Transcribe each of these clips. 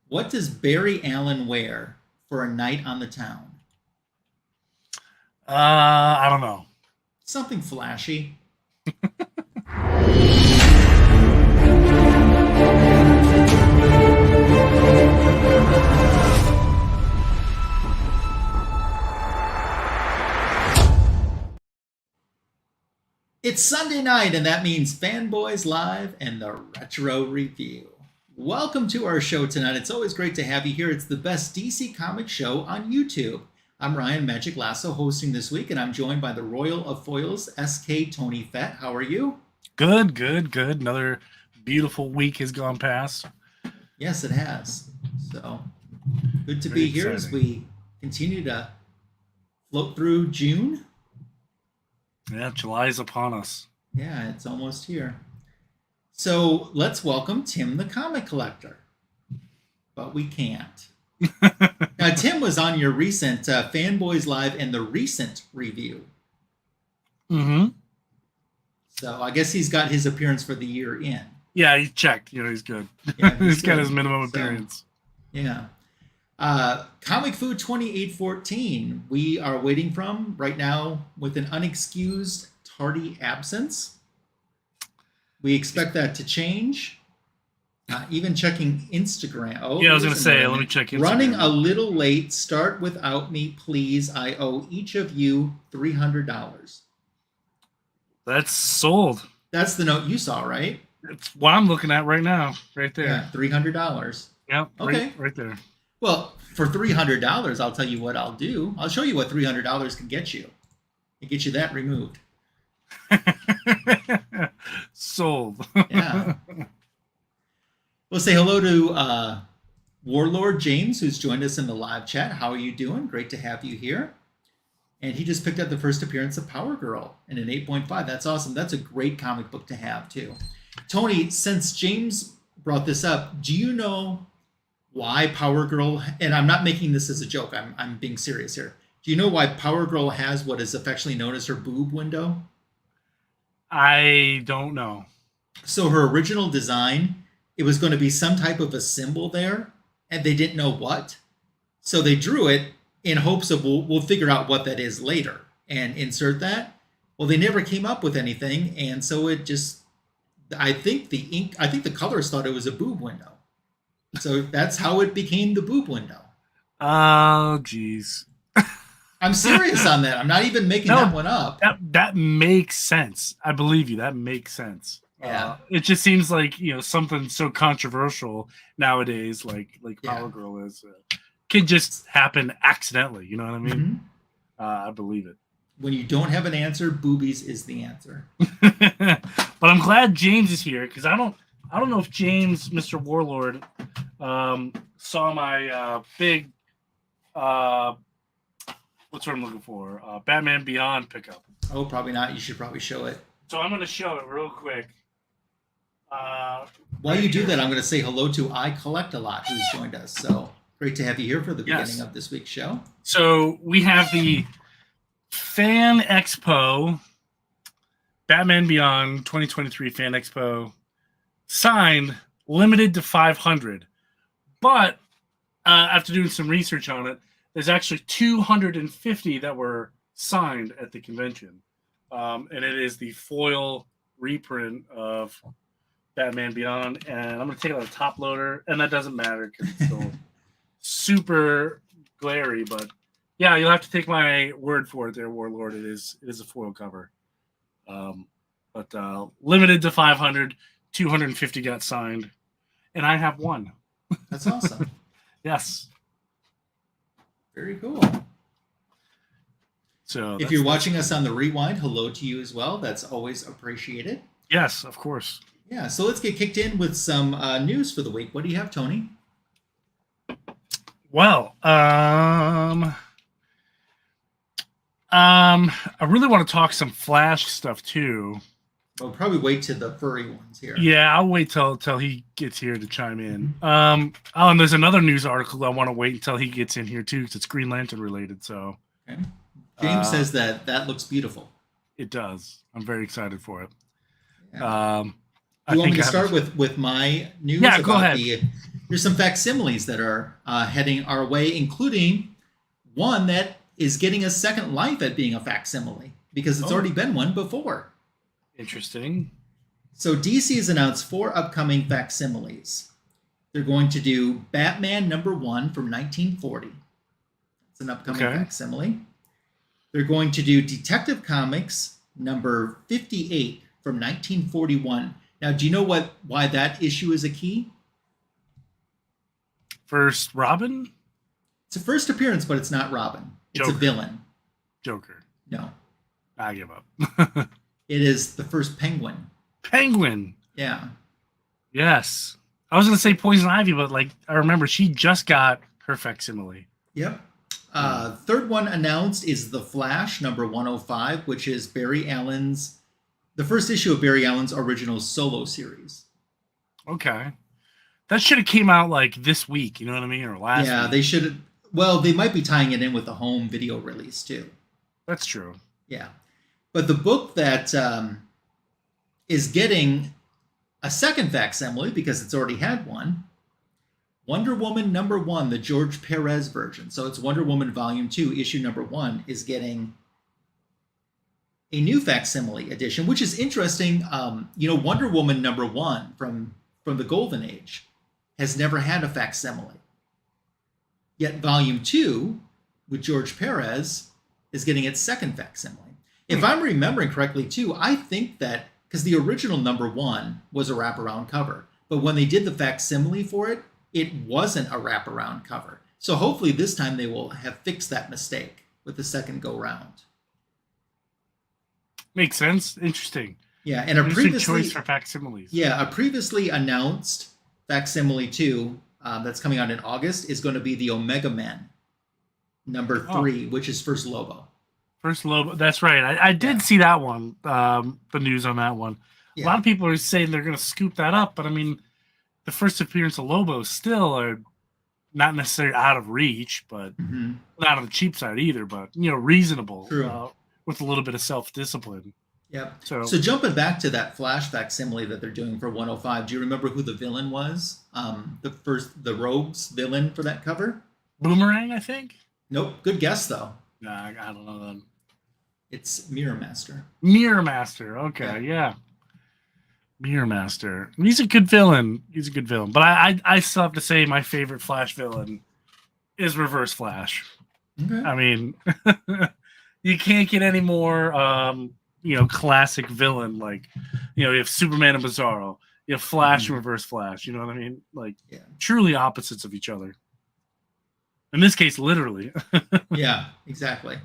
What does Barry Allen wear for a night on the town? I don't know. Something flashy. It's Sunday night, and that means Fanboys Live and the Retro Review. Welcome to our show tonight. It's always great to have you here. It's the best DC comic show on YouTube. I'm Ryan Magic Lasso hosting this week, and I'm joined by the Royal of Foils, SK Tony Fett. How are you? Good. Another beautiful week has gone past. Yes, it has. So good to be here as we continue to float through June. Yeah, July is upon us. Yeah, it's almost here. So let's welcome Tim the Comic Collector. But we can't. Now, Tim was on your recent Fanboys Live and the recent review. Mm-hmm. So I guess he's got his appearance for the year in. Yeah, he checked. He's good. Yeah, he's got his minimum appearance. Yeah. Comic Food 2814, we are waiting from right now with an unexcused tardy absence. We expect that to change. Even checking Instagram. Oh, yeah, I was going to say, let me check Instagram. Running a little late. Start without me, please. I owe each of you $300. That's sold. That's the note you saw, right? It's what I'm looking at right now, right there. Yeah, $300. Yep, okay. Right there. Well, for $300, I'll tell you what I'll do. I'll show you what $300 can get you. It gets you that removed. Sold. Yeah. We'll say hello to Warlord James, who's joined us in the live chat. How are you doing? Great to have you here. And he just picked up the first appearance of Power Girl in an 8.5. That's awesome. That's a great comic book to have, too. Tony, since James brought this up, do you know why Power Girl, and I'm not making this as a joke, I'm being serious here. Do you know why Power Girl has what is affectionately known as her boob window? I don't know. So her original design, it was going to be some type of a symbol there, and they didn't know what. So they drew it in hopes of we'll figure out what that is later and insert that. Well, they never came up with anything, and so it just, I think the colors thought it was a boob window. So that's how it became the boob window. Oh, geez. I'm serious on that. I'm not even making that one up. That makes sense. I believe you. That makes sense. Yeah. It just seems like, something so controversial nowadays, like Power Girl is, can just happen accidentally. You know what I mean? Mm-hmm. I believe it. When you don't have an answer, boobies is the answer. But I'm glad James is here because I don't know if James, Mr. Warlord, saw my big what's what I'm looking for? Batman Beyond pickup. Oh, probably not. You should probably show it. So I'm going to show it real quick. While you do that, I'm going to say hello to I Collect a Lot, who's joined us. So great to have you here for the beginning of this week's show. So we have the Fan Expo, Batman Beyond 2023 Fan Expo, signed, limited to 500. But after doing some research on it, there's actually 250 that were signed at the convention. And it is the foil reprint of Batman Beyond. And I'm going to take out a top loader. And that doesn't matter because it's still super glary. But yeah, you'll have to take my word for it there, Warlord. It is a foil cover. But limited to 500, 250 got signed. And I have one. That's awesome. Yes. Very cool. So if you're watching us on the rewind, hello to you as well. That's always appreciated. Yes, of course. Yeah, so let's get kicked in with some news for the week. What do you have, Tony? Well, I really want to talk some Flash stuff too. We'll probably wait to the furry ones here. Yeah, I'll wait till he gets here to chime in. And there's another news article I want to wait until he gets in here too, because it's Green Lantern related. So, okay. James says that looks beautiful. It does. I'm very excited for it. Yeah. You want me to start with my news? Yeah, go ahead. There's some facsimiles that are heading our way, including one that is getting a second life at being a facsimile because it's already been one before. Interesting. So DC has announced 4 upcoming facsimiles. They're going to do Batman #1 from 1940. It's an upcoming facsimile. They're going to do Detective Comics number 58 from 1941. Now, do you know why that issue is a key? First Robin? It's a first appearance, but it's not Robin. It's a villain. Joker. No. I give up. It is the first Penguin. Penguin. Yeah. Yes. I was going to say Poison Ivy, but like I remember she just got her facsimile. Yep. Third one announced is The Flash number 105, which is the first issue of Barry Allen's original solo series. Okay. That should have came out like this week, you know what I mean? Or last week. Yeah, they should have. Well, they might be tying it in with the home video release too. That's true. Yeah. But the book that is getting a second facsimile because it's already had one, Wonder Woman #1, the George Perez version. So it's Wonder Woman Volume 2, issue #1 is getting a new facsimile edition, which is interesting. Wonder Woman #1 from the Golden Age has never had a facsimile. Yet Volume 2 with George Perez is getting its second facsimile. If I'm remembering correctly, too, I think that because the original #1 was a wraparound cover, but when they did the facsimile for it, it wasn't a wraparound cover. So hopefully this time they will have fixed that mistake with the second go round. Makes sense. Interesting. Yeah, and a choice for facsimiles. Yeah, a previously announced facsimile 2 that's coming out in August is going to be the Omega Man #3, which is First Lobo. First Lobo. That's right. I did see that one. The news on that one. Yeah. A lot of people are saying they're going to scoop that up, but I mean, the first appearance of Lobo still are not necessarily out of reach, but not on the cheap side either. But reasonable with a little bit of self-discipline. Yep. So jumping back to that Flash facsimile that they're doing for 105, do you remember who the villain was? The Rogue's villain for that cover? Boomerang, I think. Nope. Good guess though. Nah, I don't know then. It's Mirror Master. Mirror Master. Okay, yeah. Mirror Master. He's a good villain. But I still have to say my favorite Flash villain is Reverse Flash. Okay. I mean, you can't get any more classic villain like you have Superman and Bizarro. You have Flash and Reverse Flash. You know what I mean? Like truly opposites of each other. In this case, literally. Yeah, exactly.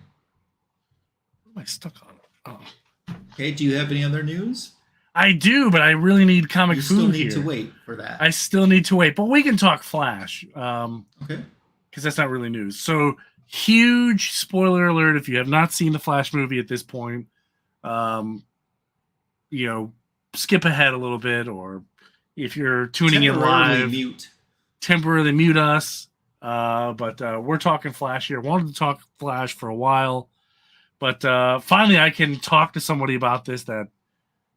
What am I stuck on? Oh. Okay, do you have any other news? I do, but I really need comic food here. You still need to wait for that. I still need to wait, but we can talk Flash. Okay. Because that's not really news. So, huge spoiler alert if you have not seen the Flash movie at this point. Skip ahead a little bit, or if you're tuning in live, temporarily mute us. But we're talking Flash here. Wanted to talk Flash for a while, but finally I can talk to somebody about this that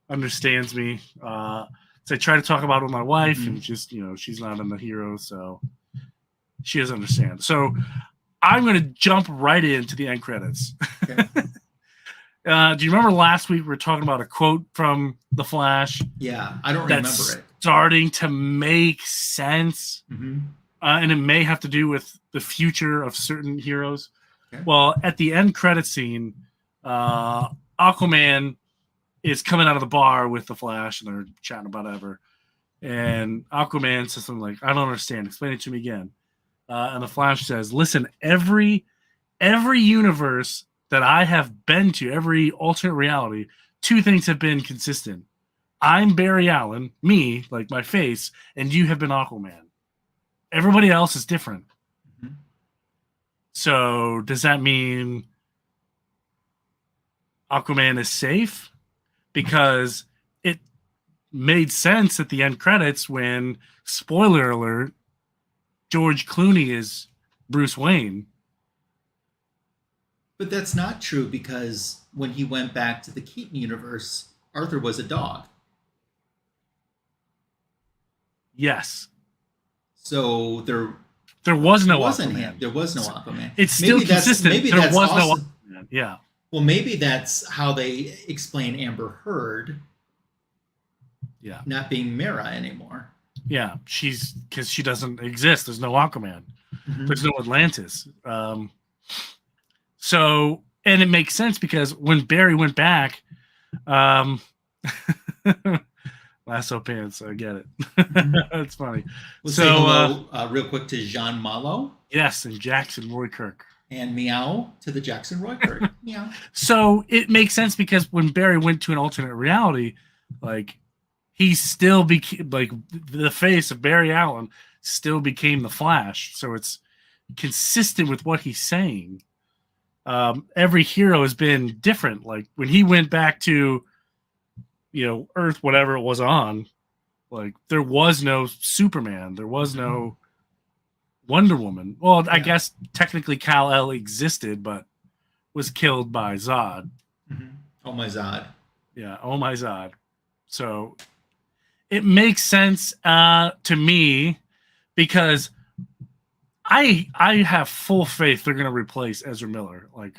understands me. So I try to talk about it with my wife, and just she's not in the hero, so she doesn't understand. So I'm going to jump right into the end credits. Okay. Do you remember last week we were talking about a quote from The Flash? Yeah, I don't remember it. Starting to make sense. And it may have to do with the future of certain heroes. Okay. Well, at the end credit scene, Aquaman is coming out of the bar with the Flash, and they're chatting about whatever. And Aquaman says something like, "I don't understand. Explain it to me again." And the Flash says, "Listen, every universe that I have been to, every alternate reality, 2 things have been consistent. I'm Barry Allen, me, like my face, and you have been Aquaman. Everybody else is different." So does that mean Aquaman is safe? Because it made sense at the end credits when, spoiler alert, George Clooney is Bruce Wayne. But that's not true, because when he went back to the Keaton universe, Arthur was a dog. Yes. So there was no wasn't Aquaman. him. There was no Aquaman. It's still consistent. Maybe there that's was also, no Aquaman. Yeah. Well, maybe that's how they explain Amber Heard. Yeah. Not being Mera anymore. Yeah, because she doesn't exist. There's no Aquaman. Mm-hmm. There's no Atlantis. So, and it makes sense because when Barry went back, lasso pants. I get it. Mm-hmm. That's funny. We'll say hello real quick to Jean Malo. Yes, and Jackson Roykirk. And meow to the Jackson Roykirk. Meow. So it makes sense because when Barry went to an alternate reality, like he still became like the face of Barry Allen still became the Flash. So it's consistent with what he's saying. Every hero has been different. Like when he went back to, Earth, whatever it was on, like there was no Superman. There was no Wonder Woman. Well, yeah. I guess technically Kal-El existed, but was killed by Zod. Mm-hmm. Oh my Zod. Yeah, oh my Zod. So it makes sense to me because I have full faith they're going to replace Ezra Miller. Like,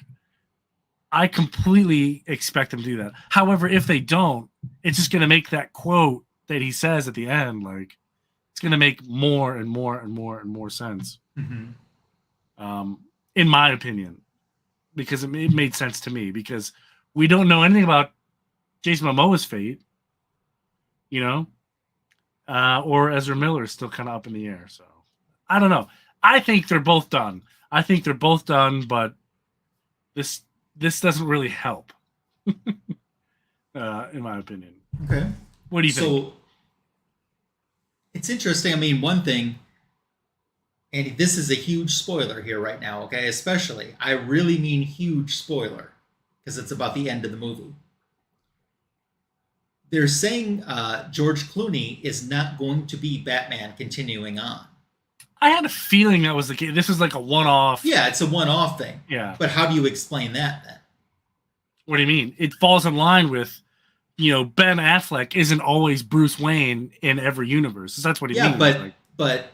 I completely expect them to do that. However, if they don't, it's just going to make that quote that he says at the end, like, it's going to make more and more and more and more sense. Mm-hmm. In my opinion, because it made sense to me because we don't know anything about Jason Momoa's fate, or Ezra Miller is still kind of up in the air. So I don't know. I think they're both done. But this doesn't really help, in my opinion. Okay. What do you think? So it's interesting. I mean, one thing, and this is a huge spoiler here right now, okay? Especially, I really mean huge spoiler because it's about the end of the movie. They're saying George Clooney is not going to be Batman continuing on. I had a feeling that was the case. This was like a one-off. Yeah, it's a one-off thing. Yeah. But how do you explain that then? What do you mean? It falls in line with, Ben Affleck isn't always Bruce Wayne in every universe. That's what he means. Yeah, but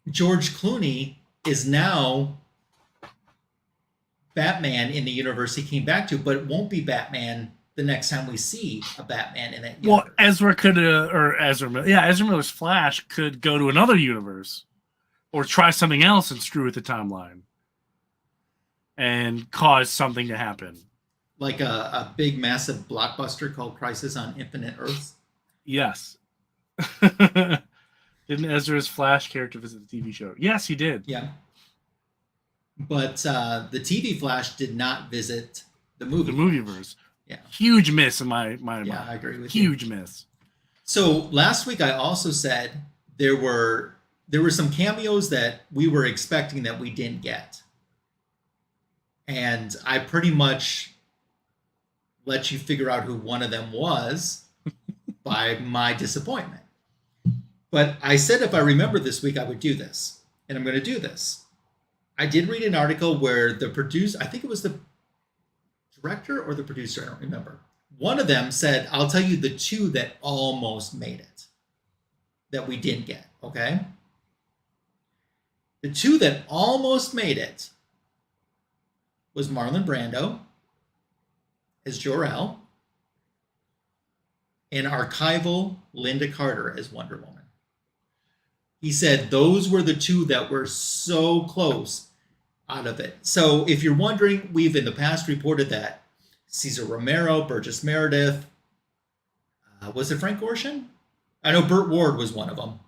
George Clooney is now Batman in the universe he came back to, but it won't be Batman the next time we see a Batman in that universe. Well, Ezra Miller's Flash could go to another universe or try something else and screw with the timeline and cause something to happen. Like a big, massive blockbuster called Crisis on Infinite Earths? Yes. Didn't Ezra's Flash character visit the TV show? Yes, he did. Yeah. But the TV Flash did not visit the movie. The movieverse. Yeah. Huge miss in my mind. Yeah, I agree with you. Huge miss. So last week I also said there were some cameos that we were expecting that we didn't get. And I pretty much let you figure out who one of them was by my disappointment. But I said if I remember this week, I would do this. And I'm going to do this. I did read an article where the producer, I think it was the director or the producer, I don't remember. One of them said, I'll tell you the two that almost made it, that we didn't get, okay? The two that almost made it was Marlon Brando as Jor-El and archival Linda Carter as Wonder Woman. He said those were the two that were so close out of it. So if you're wondering, we've in the past reported that Cesar Romero, Burgess Meredith, was it Frank Gorshin? I know Burt Ward was one of them,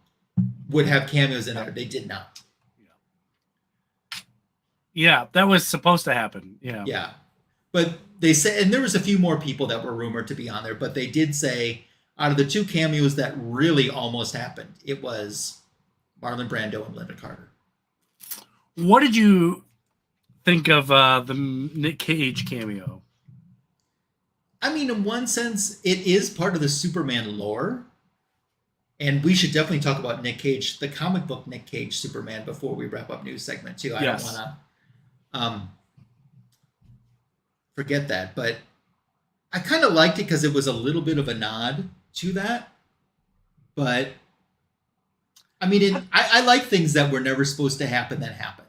would have cameos in there. They did not. Yeah, that was supposed to happen. Yeah. Yeah. But they said, and there was a few more people that were rumored to be on there, but they did say out of the two cameos that really almost happened, it was Marlon Brando and Linda Carter. What did you think of the Nick Cage cameo? I mean, in one sense, it is part of the Superman lore. And we should definitely talk about Nick Cage, the comic book Nick Cage Superman, before we wrap up news segment too. I don't want to forget that, but I kind of liked it because it was a little bit of a nod to that. But I mean, I like things that were never supposed to happen that happen.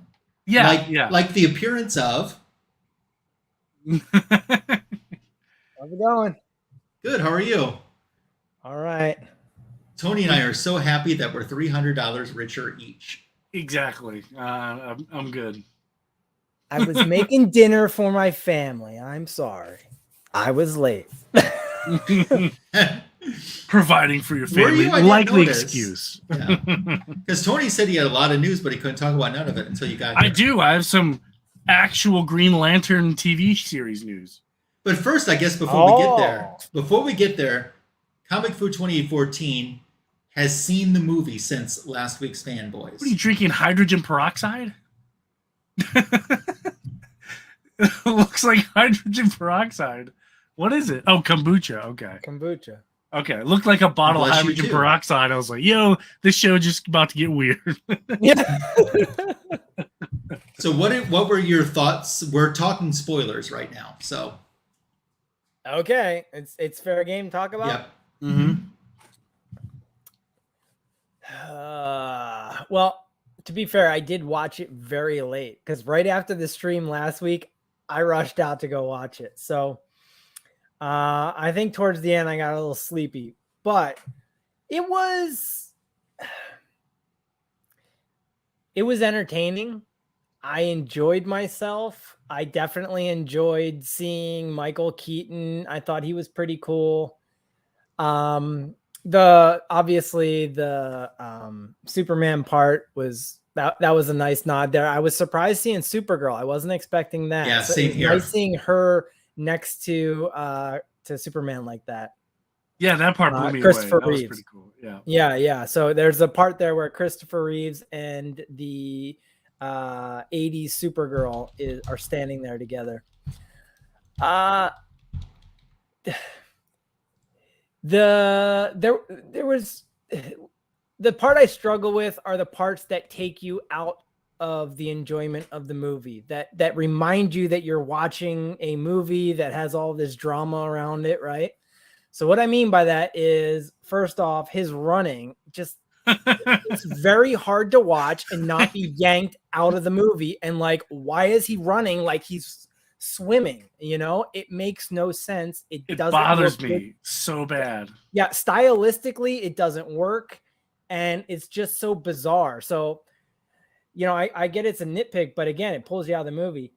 Yeah, like the appearance of. How's it going? Good. How are you? All right. Tony and I are so happy that we're $300 richer each. Exactly. I'm good. I was making dinner for my family. I'm sorry. I was late. Providing for your Were family. you? I didn't Likely notice. excuse. Yeah. Because Tony said he had a lot of news, but he couldn't talk about none of it until you got here. I do. I have some actual Green Lantern TV series news. But first, I guess before we get there, Comic Food 2014 has seen the movie since last week's Fanboys. What are you drinking? Hydrogen peroxide? Looks like hydrogen peroxide. What is it? Oh, kombucha. Okay. Kombucha. Okay. It looked like a bottle of Bless you, hydrogen too. peroxide. I was like, yo, this show just about to get weird. Yeah. So what were your thoughts? We're talking spoilers right now. So Okay. It's fair game to talk about. yep. Mm-hmm. Well, to be fair, I did watch it very late because right after the stream last week, I rushed out to go watch it. So I think towards the end I got a little sleepy, but it was entertaining. I enjoyed myself. I definitely enjoyed seeing Michael Keaton. I thought he was pretty cool. Obviously the Superman part was that was a nice nod there. I was surprised seeing Supergirl. I wasn't expecting that. Yeah, So same it's here. nice seeing her next to Superman like that. Yeah, that part blew me Christopher away. That was Reeves. pretty cool. Yeah. Yeah. So there's a part there where Christopher Reeves and the 80s Supergirl are standing there together. There was the part I struggle with are the parts that take you out of the enjoyment of the movie, that remind you that you're watching a movie that has all this drama around it, right? So what I mean by that is, first off, his running just it's very hard to watch and not be yanked out of the movie. And like, why is he running like he's swimming? You know, it makes no sense. It doesn't bothers look me good. so bad. Yeah, stylistically, it doesn't work, and it's just so bizarre. So, you know, I get it's a nitpick, but again, it pulls you out of the movie.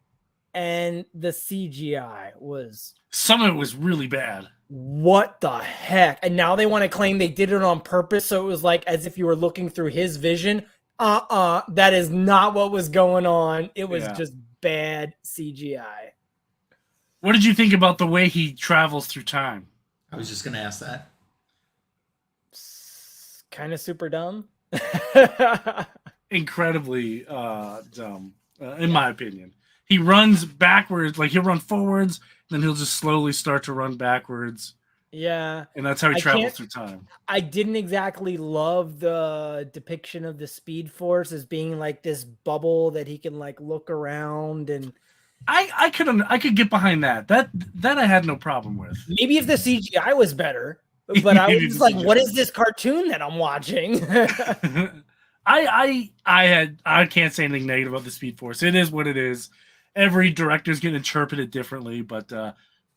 And the CGI was Some of it was really bad. what the heck? And now they want to claim they did it on purpose, so it was like as if you were looking through his vision. That is not what was going on. It was just bad CGI. What did you think about the way he travels through time? I was just going to ask that. Kind of super dumb. Incredibly dumb, in my opinion. He runs backwards, like he'll run forwards, then he'll just slowly start to run backwards. Yeah. And that's how he travels through time. I didn't exactly love the depiction of the Speed Force as being like this bubble that he can like look around, and I could get behind that. That I had no problem with. maybe if the CGI was better, but I was Maybe just the like, CGI. what is this cartoon that I'm watching? I can't say anything negative about the Speed Force. It is what it is. Every director's going to interpret it differently, but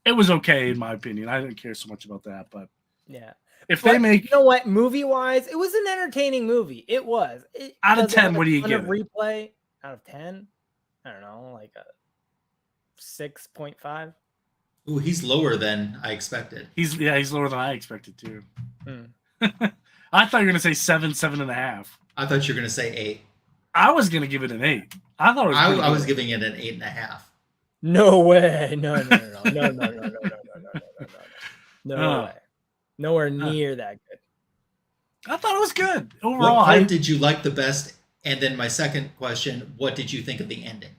it was okay in my opinion. I didn't care so much about that, but Yeah. if But they make you know what, movie wise, it was an entertaining movie. It was. Out of does it 10, have a what do you ton give of it? replay? Out of 10? I don't know, like a 6.5. Ooh, he's lower than I expected. he's lower than I expected too. Hmm. I thought you were going to say 7.5. I thought you were going to say 8. I was going to give it an 8. I thought it was pretty I was good. giving it an 8.5. No way. No. No way. Nowhere near that good. I thought it was good. What Overall, part did you like the best? And then my second question, what did you think of the ending?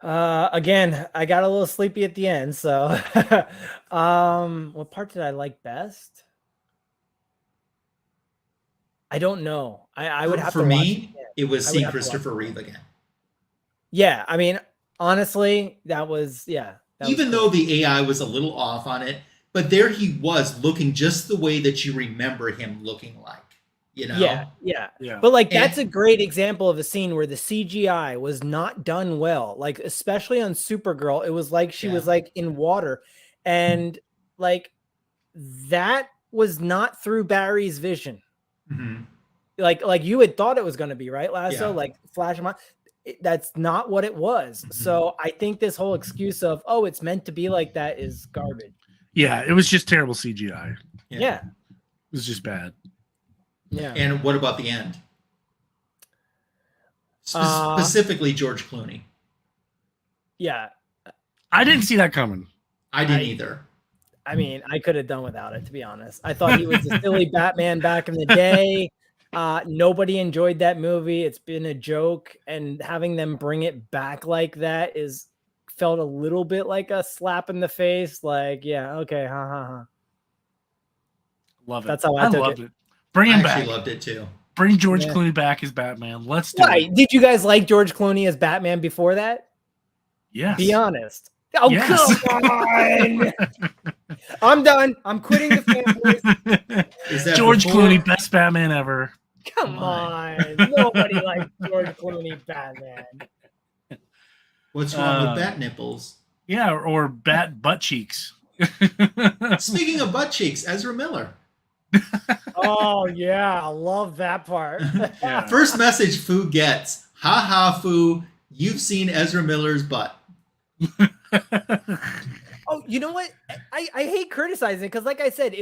Again, I got a little sleepy at the end, so what part did I like best? I don't know. I would have For to watch it me, again. it was I would seeing have to watch Christopher it Reeve again. Yeah, I mean, honestly, that was that was Even cool. though the AI was a little off on it, But there he was, looking just the way that you remember him looking like. You know? Yeah. But like that's a great example of a scene where the CGI was not done well. Like especially on Supergirl, it was like she was like in water, and like that was not through Barry's vision. Mm-hmm. Like you had thought it was going to be, right, Lasso? Like flash him on. That's not what it was. Mm-hmm. So I think this whole excuse of it's meant to be like that is garbage. Yeah, it was just terrible CGI. Yeah. It was just bad. Yeah. And what about the end? Specifically George Clooney. Yeah. I didn't see that coming. I didn't either. I mean, I could have done without it, to be honest. I thought he was a silly Batman back in the day. Nobody enjoyed that movie. It's been a joke, and having them bring it back like that felt a little bit like a slap in the face. Like, yeah, okay, Love it. That's how I took loved it. Bring him back. I loved it too. Bring George Clooney back as Batman. Let's do it. Did you guys like George Clooney as Batman before that? Yes. Be honest. Oh, yes. Come on. I'm done. I'm quitting the Fanboys. Is that George Clooney, best Batman ever. Come on. Nobody likes George Clooney Batman. What's wrong with bat nipples? Yeah, or bat butt cheeks. Speaking of butt cheeks, Ezra Miller. Oh, yeah. I love that part. First message Fu gets. Ha ha, Fu. You've seen Ezra Miller's butt. Oh, you know what? I hate criticizing because, like I said,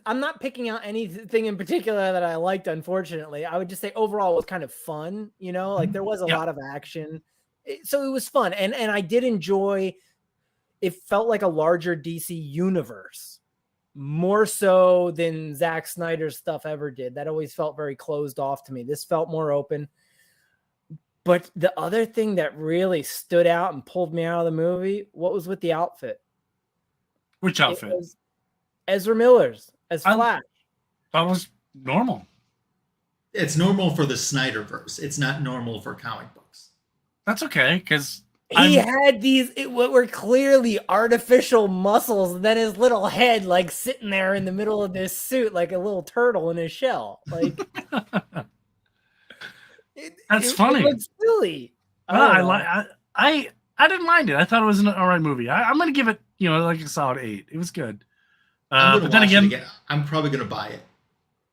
I'm not picking out anything in particular that I liked, unfortunately. I would just say overall it was kind of fun, like there was a lot of action. So it was fun. And I did enjoy, it felt like a larger DC universe, more so than Zack Snyder's stuff ever did. That always felt very closed off to me. This felt more open. But the other thing that really stood out and pulled me out of the movie, what was with the outfit? Which outfit? It was Ezra Miller's as Flash. That was normal. It's normal for the Snyderverse. It's not normal for comic books. That's okay, because he had these what were clearly artificial muscles, and then his little head like sitting there in the middle of this suit like a little turtle in his shell. Like That's funny. It looks silly. I didn't mind it. I thought it was an all right movie. I'm going to give it, like a solid 8. It was good. But then again, I'm probably going to buy it.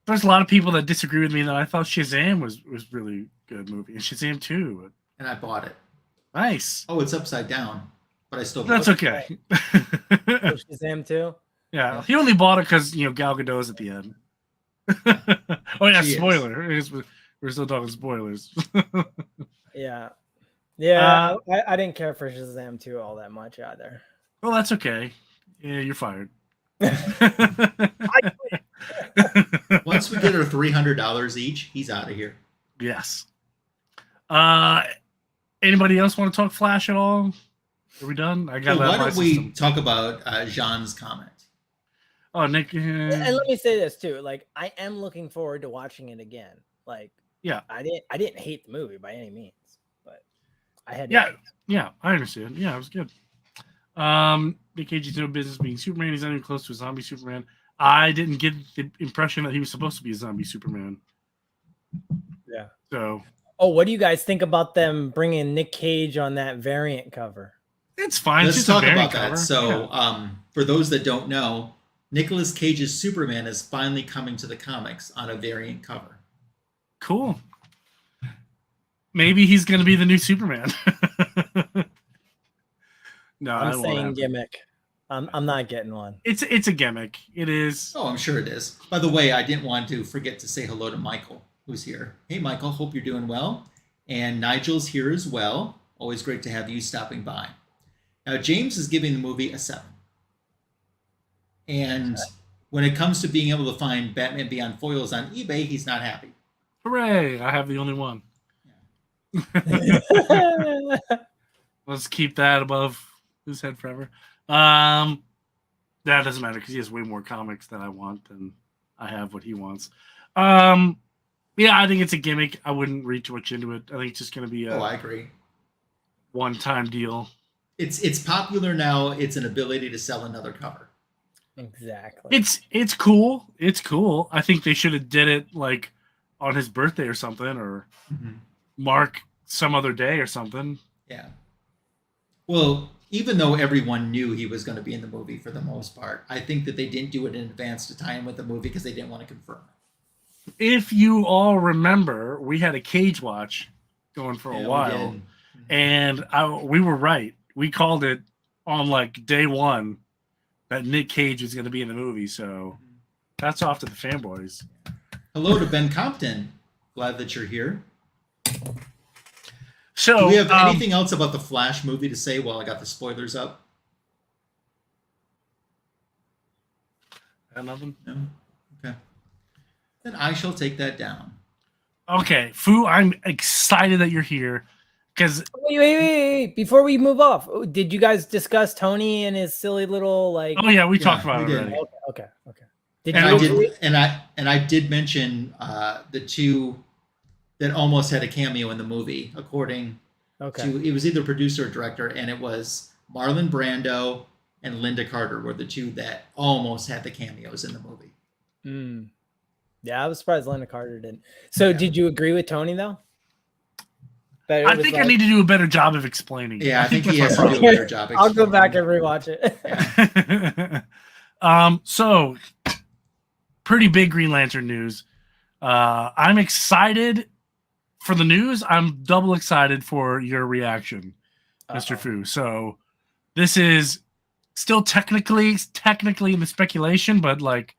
There's a lot of people that disagree with me that I thought Shazam was really good movie, and Shazam 2. And I bought it. Nice. Oh, it's upside down, but I still bought That's it. okay. Shazam 2? Yeah, he only bought it because, Gal Gadot's at the end. Oh, yeah, spoiler. We're still talking spoilers. Yeah. Yeah, I didn't care for Shazam 2 all that much either. Well, that's okay. Yeah, you're fired. Once we get our $300 each, he's out of here. Yes. Anybody else want to talk Flash at all? Are we done? I got. Why don't we talk about Jean's comment? Oh, Nick. And let me say this too. Like, I am looking forward to watching it again. Like, yeah, I didn't hate the movie by any means, but I had. Yeah, I understand. Yeah, it was good. Nick Cage is no business being Superman. He's not even close to a zombie Superman. I didn't get the impression that he was supposed to be a zombie Superman. Yeah. So. Oh, what do you guys think about them bringing Nick Cage on that variant cover? It's fine. Let's talk about that. Cover. So, for those that don't know, Nicolas Cage's Superman is finally coming to the comics on a variant cover. Cool. Maybe he's going to be the new Superman. No, I'm saying gimmick. I'm not getting one. It's a gimmick. It is. Oh, I'm sure it is. By the way, I didn't want to forget to say hello to Michael, who's here. Hey, Michael, hope you're doing well. And Nigel's here as well. Always great to have you stopping by. Now, James is giving the movie a 7. And when it comes to being able to find Batman Beyond foils on eBay, he's not happy. Hooray! I have the only one. Let's keep that above his head forever. That doesn't matter because he has way more comics than I want, and I have what he wants. Yeah, I think it's a gimmick. I wouldn't read too much into it. I think it's just going to be I agree. One-time deal. It's popular now. It's an ability to sell another cover. Exactly. It's cool. It's cool. I think they should have did it like on his birthday or something, or mark some other day or something. Yeah. Well, even though everyone knew he was going to be in the movie for the most part, I think that they didn't do it in advance to tie in with the movie because they didn't want to confirm it. If you all remember, we had a Cage Watch going for a while, and we were right. We called it on like day one that Nick Cage was going to be in the movie. So that's off to the fanboys. Hello to Ben Compton. Glad that you're here. So, do we have anything else about the Flash movie to say while I got the spoilers up? Nothing? No? Okay. Then I shall take that down. Okay, Fu, I'm excited that you're here. Because wait. Before we move off, did you guys discuss Tony and his silly little like? Oh yeah, we talked about it already. Okay. I did mention the two that almost had a cameo in the movie, according to it was either producer or director, and it was Marlon Brando and Linda Carter were the two that almost had the cameos in the movie. Yeah, I was surprised Linda Carter didn't. So, did you agree with Tony though? I think I need to do a better job of explaining. Yeah, I think he has to do a better job. I'll go back and rewatch it. Yeah. So pretty big Green Lantern news. I'm excited for the news. I'm double excited for your reaction, Mr. Fu. So this is still technically in the speculation, but like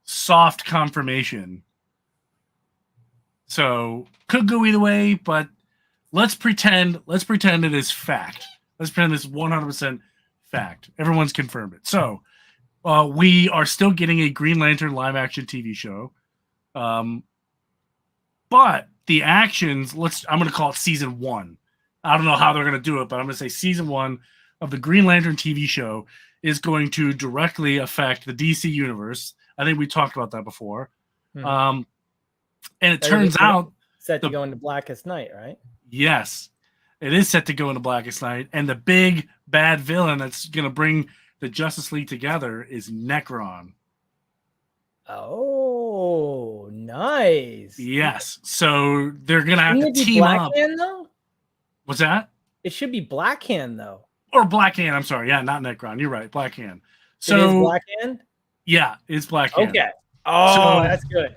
soft confirmation. So could go either way, but let's pretend it is fact. Let's pretend it's 100% fact. Everyone's confirmed it. So we are still getting a Green Lantern live action TV show. But the actions, I'm going to call it season 1. I don't know how they're going to do it, but I'm going to say season 1 of the Green Lantern TV show is going to directly affect the DC universe. I think we talked about that before. And it turns out set to go into Blackest Night, right? Yes, it is set to go into Blackest Night, and the big bad villain that's going to bring the Justice League together is Necron. Oh, nice. Yes, so they're going to have to team Black up. Hand, though? What's that? It should be Black Hand, though. Or Black Hand, I'm sorry. Yeah, not Necron. You're right, Black Hand. So, it is Black Hand? Yeah, it's Black Hand. Okay. Oh, that's good.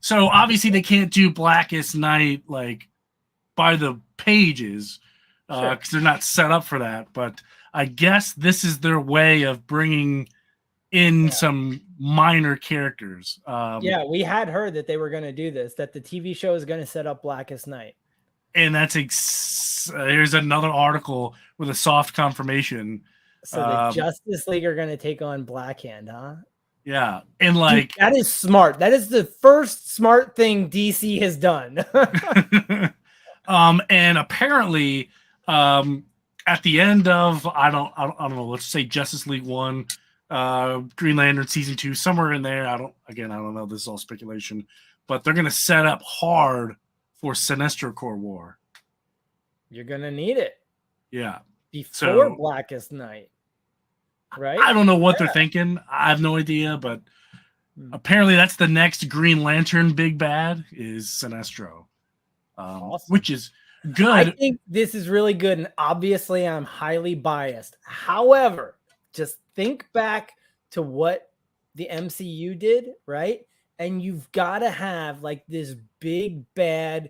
So obviously they can't do Blackest Night like by the pages because they're not set up for that. But I guess this is their way of bringing in some minor characters. Yeah, we had heard that they were going to do this, that the TV show is going to set up Blackest Night. And that's here's another article with a soft confirmation. So the Justice League are going to take on Black Hand, huh? Yeah, and like dude, that is smart. That is the first smart thing DC has done. And apparently, at the end of I don't know. Let's say Justice League 1, Green Lantern season 2, somewhere in there. I don't know. This is all speculation, but they're gonna set up hard for Sinestro Corps War. You're gonna need it. Yeah, before Blackest Night. Right? I don't know what they're thinking. I have no idea, but apparently that's the next Green Lantern big bad is Sinestro, awesome. Which is good. I think this is really good, and obviously I'm highly biased. However, just think back to what the MCU did, right? And you've got to have like this big bad,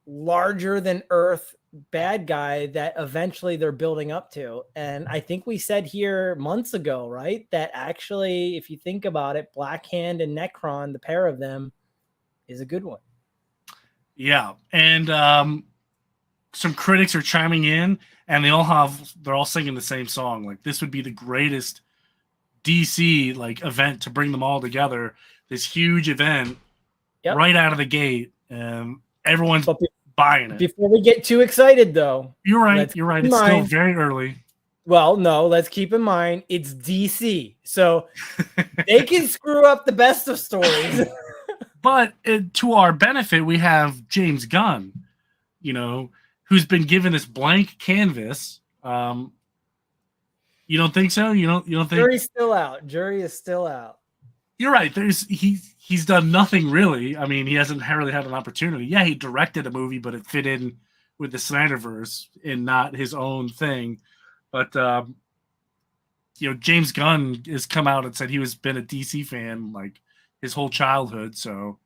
larger than Earth bad guy that eventually they're building up to. And I think we said here months ago, right, that actually, if you think about it, Black Hand and Necron, the pair of them, is a good one. Yeah. And some critics are chiming in, and they're all singing the same song. Like, this would be the greatest DC like event to bring them all together. This huge event right out of the gate. And everyone's buying it. Before we get too excited, though. You're right. It's still very early. Well, no, let's keep in mind it's DC. So they can screw up the best of stories. But to our benefit, we have James Gunn, who's been given this blank canvas. You don't think so? You don't think? Jury's still out. Jury is still out. You're right. He's done nothing really. I mean, he hasn't really had an opportunity. Yeah, he directed a movie, but it fit in with the Snyderverse and not his own thing. But James Gunn has come out and said he was been a DC fan like his whole childhood. So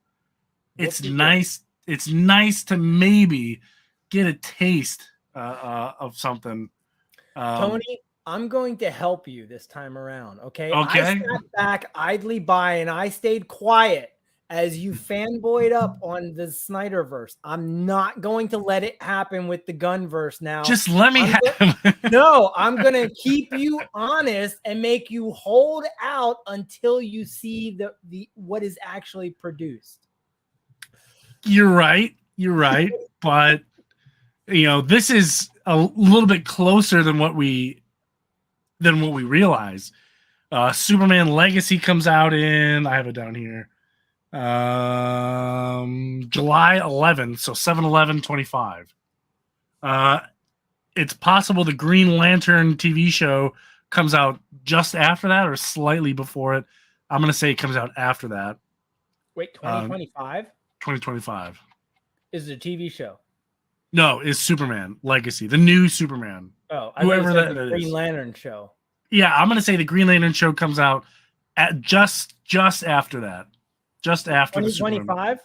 it's nice. It's nice to maybe get a taste of something. Tony, I'm going to help you this time around. Okay. Okay. I sat back idly by and I stayed quiet as you fanboyed up on the Snyderverse. I'm not going to let it happen with the Gunverse now. Just let me No, I'm going to keep you honest and make you hold out until you see the what is actually produced. You're right. But this is a little bit closer than what we realize. Superman Legacy comes out in, I have it down here, July 11th, so 7/11/25. It's possible the Green Lantern TV show comes out just after that or slightly before it. I'm going to say it comes out after that. Wait, 2025? 2025. Is it a TV show? No, it's Superman Legacy, the new Superman. Oh, whoever that the is. Green Lantern show. Yeah, I'm going to say the Green Lantern show comes out at just after that. Just after 2025?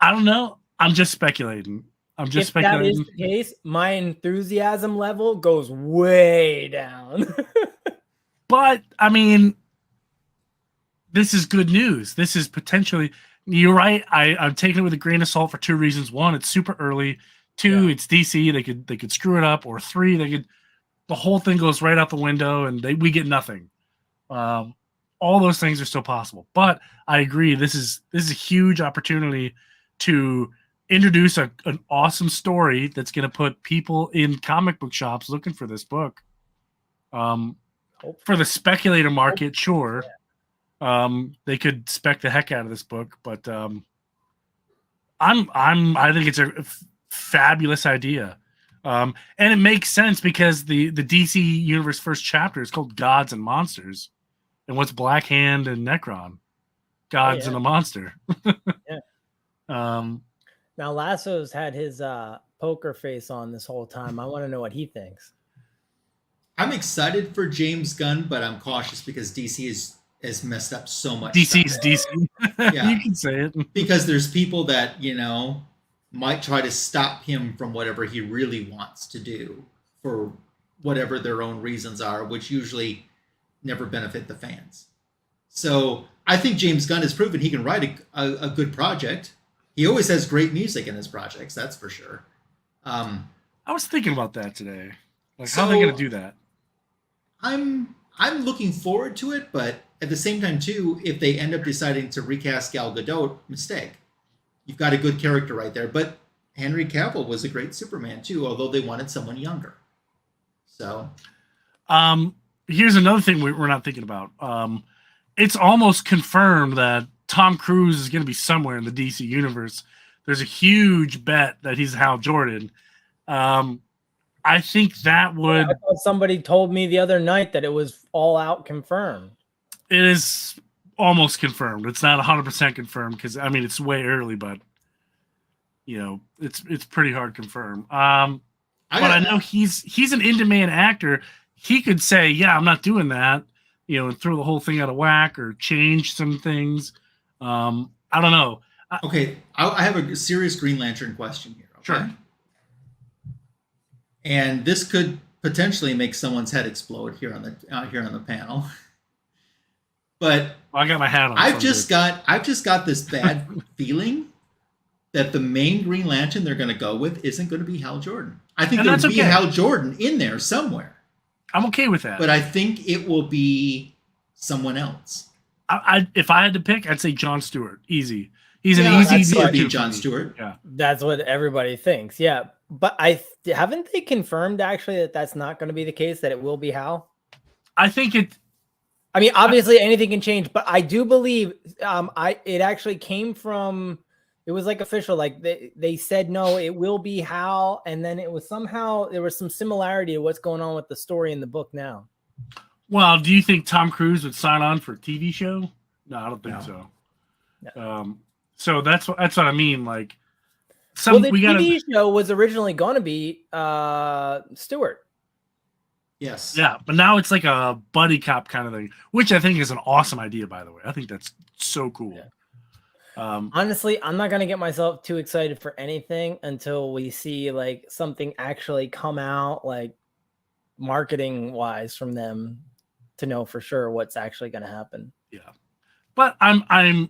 I don't know. I'm just speculating. If that is the case, my enthusiasm level goes way down. But, I mean, this is good news. This is potentially... You're right. I'm taking it with a grain of salt for two reasons. One, it's super early. Two, it's DC. They could screw it up. Or three, the whole thing goes right out the window and we get nothing. All those things are still possible. But I agree. This is a huge opportunity to introduce an awesome story that's going to put people in comic book shops looking for this book. For the speculator market, sure. They could spec the heck out of this book, but I think it's a fabulous idea. And it makes sense because the DC Universe first chapter is called Gods and Monsters. And what's Black Hand and Necron? Gods and a monster. Now Lasso's had his poker face on this whole time. I want to know what he thinks. I'm excited for James Gunn, but I'm cautious because DC has messed up so much. DC's DC. Yeah. You can say it. Because there's people that, might try to stop him from whatever he really wants to do for whatever their own reasons are, which usually never benefit the fans. So I think James Gunn has proven he can write a good project. He always has great music in his projects, that's for sure. I was thinking about that today. Like, how are they going to do that? I'm looking forward to it, but at the same time, too, if they end up deciding to recast Gal Gadot, mistake. You've got a good character right there. But Henry Cavill was a great Superman, too, although they wanted someone younger. So, here's another thing we're not thinking about. It's almost confirmed that Tom Cruise is going to be somewhere in the DC universe. There's a huge bet that he's Hal Jordan. I think that would... I thought somebody told me the other night that it was all out confirmed. It is almost confirmed. It's not 100% confirmed because, I mean, it's way early, but, it's pretty hard to confirm. But I know he's an in-demand actor. He could say, yeah, I'm not doing that, and throw the whole thing out of whack or change some things. I don't know. Okay, I have a serious Green Lantern question here. Okay? Sure. And this could potentially make someone's head explode here on the panel. But I got my hat on. I've just got this bad feeling that the main Green Lantern they're going to go with isn't going to be Hal Jordan. I think there'll be Hal Jordan in there somewhere. I'm okay with that. But I think it will be someone else. If I had to pick, I'd say Jon Stewart. Easy. He's an easy to be Jon Stewart. Yeah, that's what everybody thinks. Yeah, but haven't they confirmed actually that that's not going to be the case. That it will be Hal. I think it. I mean, obviously anything can change, but I do believe it actually came from. It was like official, like they said no, it will be Hal, and then it was somehow there was some similarity to what's going on with the story in the book now. Well, do you think Tom Cruise would sign on for a TV show? No, I don't think No. so. No. So that's what I mean. Like, The TV show was originally going to be Stewart. Yes. Yeah, but now it's like a buddy cop kind of thing, which I think is an awesome idea, by the way. I think that's so cool. Yeah. Honestly, I'm not going to get myself too excited for anything until we see like something actually come out, like marketing wise from them, to know for sure what's actually going to happen. Yeah. But I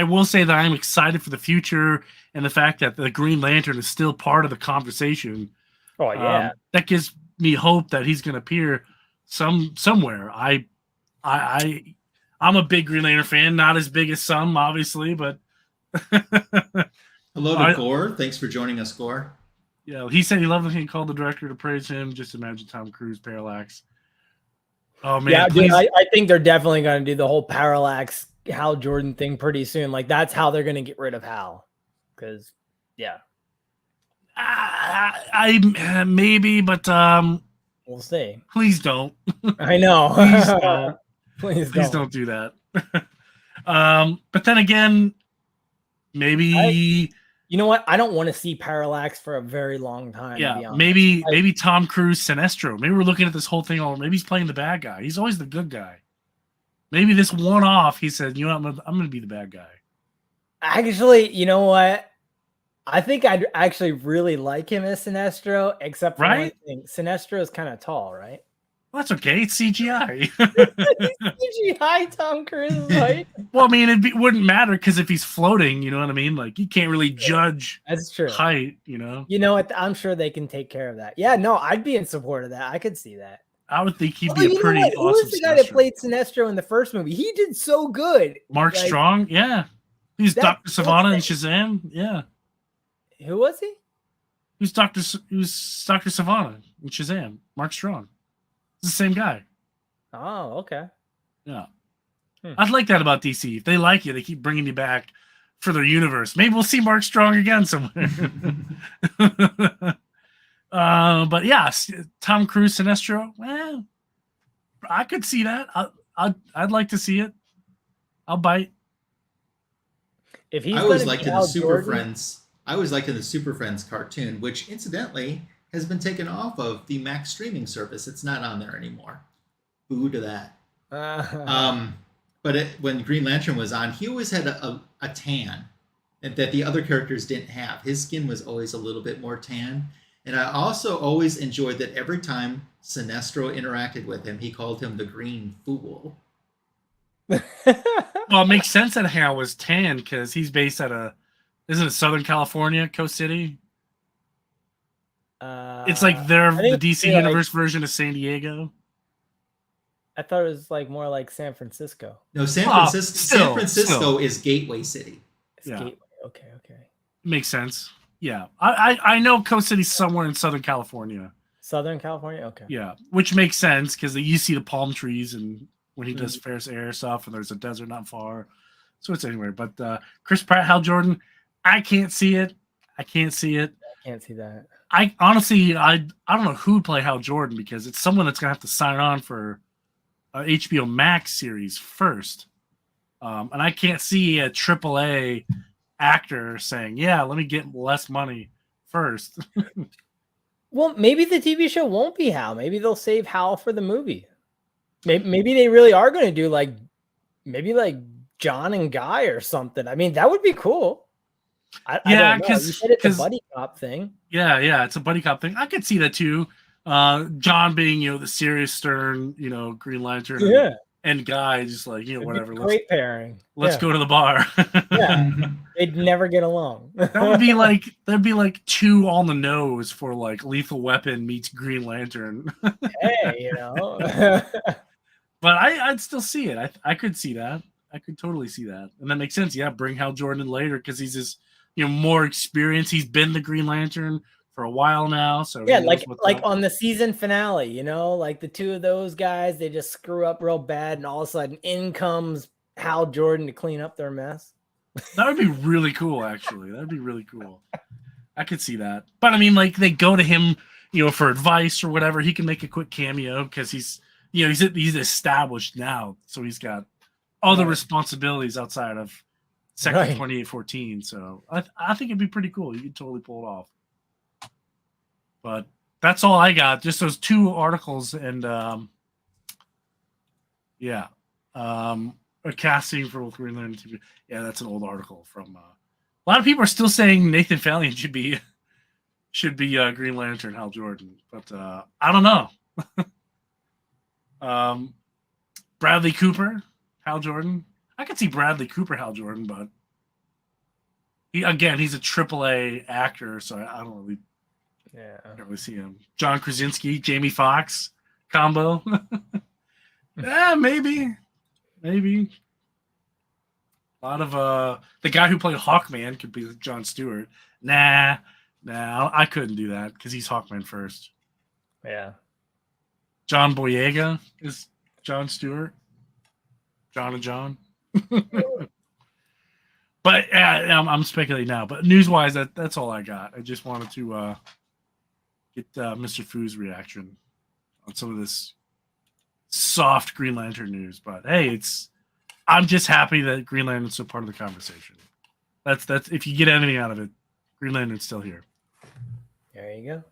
will say that I'm excited for the future and the fact that the Green Lantern is still part of the conversation. Oh yeah. That gives me hope that he's going to appear somewhere. I'm a big Green Lantern fan, not as big as some, obviously, but Hello to Gore. Thanks for joining us, Gore. Yeah, he said he loved it. He called the director to praise him. Just imagine Tom Cruise parallax. Oh man, yeah, dude, I think they're definitely going to do the whole parallax Hal Jordan thing pretty soon. Like that's how they're going to get rid of Hal. Because yeah, I maybe, but we'll see. Please don't. I know. Please don't. Please don't do that. But then again, maybe you know what? I don't want to see Parallax for a very long time. Yeah, maybe Tom Cruise Sinestro. Maybe we're looking at this whole thing. Or maybe he's playing the bad guy. He's always the good guy. Maybe this one off, he said, "You know, I'm going to be the bad guy." Actually, you know what? I think I'd actually really like him as Sinestro, except for one thing. Sinestro is kind of tall, right? Well, that's okay. It's CGI. CGI Tom Cruise is height. Well, I mean, it wouldn't matter because if he's floating, you know what I mean? Like, you can't really judge that's true. Height, you know? You know what? I'm sure they can take care of that. Yeah, no, I'd be in support of that. I could see that. I would think he'd be a pretty awesome Who was the guy that played Sinestro in the first movie? He did so good. Mark Strong? Yeah. He's Dr. Savannah in Shazam? Yeah. Who was he? Who's Dr. Savannah in Shazam? Mark Strong. It's the same guy. Oh, okay. Yeah. I'd like that about DC. If they like you, they keep bringing you back for their universe. Maybe we'll see Mark Strong again somewhere. But yeah, Tom Cruise Sinestro. Well, I could see that. I'd like to see it. I'll bite. If he's I always liked in the Super Friends. I always liked in the Super Friends cartoon, which incidentally has been taken off of the Max streaming service. It's not on there anymore. Boo to that. But when Green Lantern was on, he always had a tan that the other characters didn't have. His skin was always a little bit more tan. And I also always enjoyed that every time Sinestro interacted with him, he called him the Green Fool. Well, it makes sense that Hal was tan because he's based at isn't it Southern California, Coast City? It's like the DC Universe version of San Diego. I thought it was like more like San Francisco. No, San Francisco is Gateway City. It's Gateway. Okay. Makes sense. Yeah, I know Coast City's somewhere in Southern California. Southern California, okay. Yeah, which makes sense because you see the palm trees and when he does Ferris Air stuff, and there's a desert not far. So it's anywhere. But Chris Pratt, Hal Jordan, I can't see it. I can't see that. I honestly, I don't know who'd play Hal Jordan because it's someone that's gonna have to sign on for a HBO Max series first, and I can't see a AAA actor saying, "Yeah, let me get less money first." Well, maybe the TV show won't be Hal. Maybe they'll save Hal for the movie. Maybe they really are going to do like John and Guy or something. I mean, that would be cool. I don't know. You said it's a buddy cop thing. Yeah, it's a buddy cop thing. I could see that too. John being, the serious, stern, Green Lantern, and Guy just like, whatever. Great pairing. Let's go to the bar. Yeah, they'd never get along. That'd be like two on the nose for like Lethal Weapon meets Green Lantern. Hey, But I'd still see it. I could see that. I could totally see that, and that makes sense. Yeah, bring Hal Jordan in later because he's just more experience. He's been the Green Lantern for a while now, so yeah, like on the season finale, like the two of those guys, they just screw up real bad, and all of a sudden in comes Hal Jordan to clean up their mess. That would be really cool, actually. That'd be really cool. I could see that, but I mean, like they go to him, for advice or whatever. He can make a quick cameo because he's you know, he's established now, so he's got other responsibilities outside of Sector 2814. So I think it'd be pretty cool. You could totally pull it off. But that's all I got. Just those 2 articles, and a casting for Green Lantern TV. Yeah, that's an old article from. A lot of people are still saying Nathan Fillion should be Green Lantern Hal Jordan, but I don't know. Bradley Cooper, Hal Jordan. I could see Bradley Cooper, Hal Jordan, but he's a AAA actor, so I don't really see him. John Krasinski, Jamie Foxx combo. Yeah, maybe. A lot of the guy who played Hawkman could be Jon Stewart. Nah, I couldn't do that because he's Hawkman first. Yeah. John Boyega is Jon Stewart. John and John. But I'm speculating now. But news-wise, that's all I got. I just wanted to get Mr. Foo's reaction on some of this soft Green Lantern news. But hey, I'm just happy that Green Lantern's still part of the conversation. That's if you get anything out of it, Green Lantern's still here. There you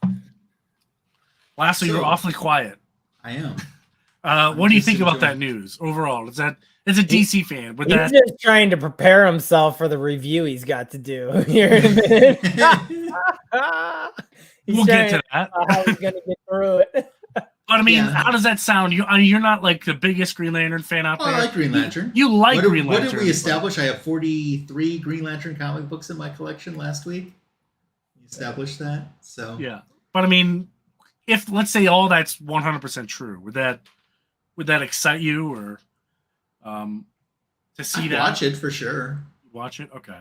go. Lastly, you're awfully quiet. I am. What do you think about that news overall? As a DC fan, he's just trying to prepare himself for the review he's got to do here in a minute. We'll get to that. How he's going to get through it. But I mean, how does that sound? You're not like the biggest Green Lantern fan out there. I like Green Lantern. You like Green Lantern. What did we establish? I have 43 Green Lantern comic books in my collection last week. We established that. So yeah, but I mean, if let's say all that's 100% true, would that excite you or to see I'd that? Watch it for sure. Watch it, okay.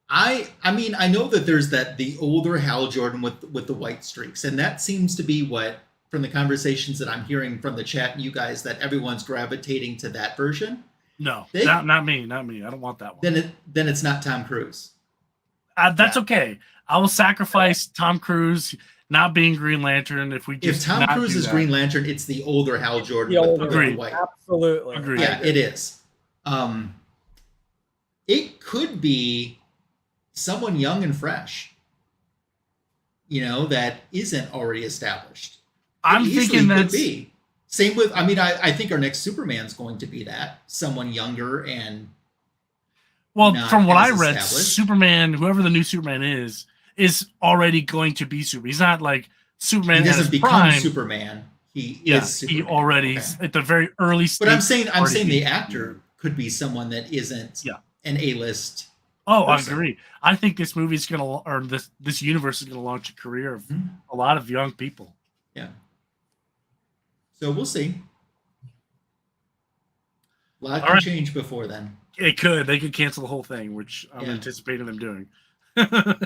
I mean, I know that there's the older Hal Jordan with the white streaks, and that seems to be what, from the conversations that I'm hearing from the chat and you guys, that everyone's gravitating to that version. No, not me. I don't want that one. Then it's not Tom Cruise. That's okay. I will sacrifice Tom Cruise not being Green Lantern if Tom Cruise is Green Lantern, it's the older Hal Jordan with the white. Absolutely. Agreed. Yeah, it is. It could be someone young and fresh, that isn't already established. I'm thinking could be. Same with, I think our next Superman's going to be that. Someone younger and from what I read, established. Superman, whoever the new Superman is already going to be Superman. He's not like Superman. He doesn't become prime. Superman. He is Superman. He already at the very early stage. But I'm saying the actor could be someone that isn't an A-list. Oh, person. I agree. I think this movie's this universe is gonna launch a career of a lot of young people. Yeah. So we'll see. A lot can change before then. It could. They could cancel the whole thing, which I'm anticipating them doing. But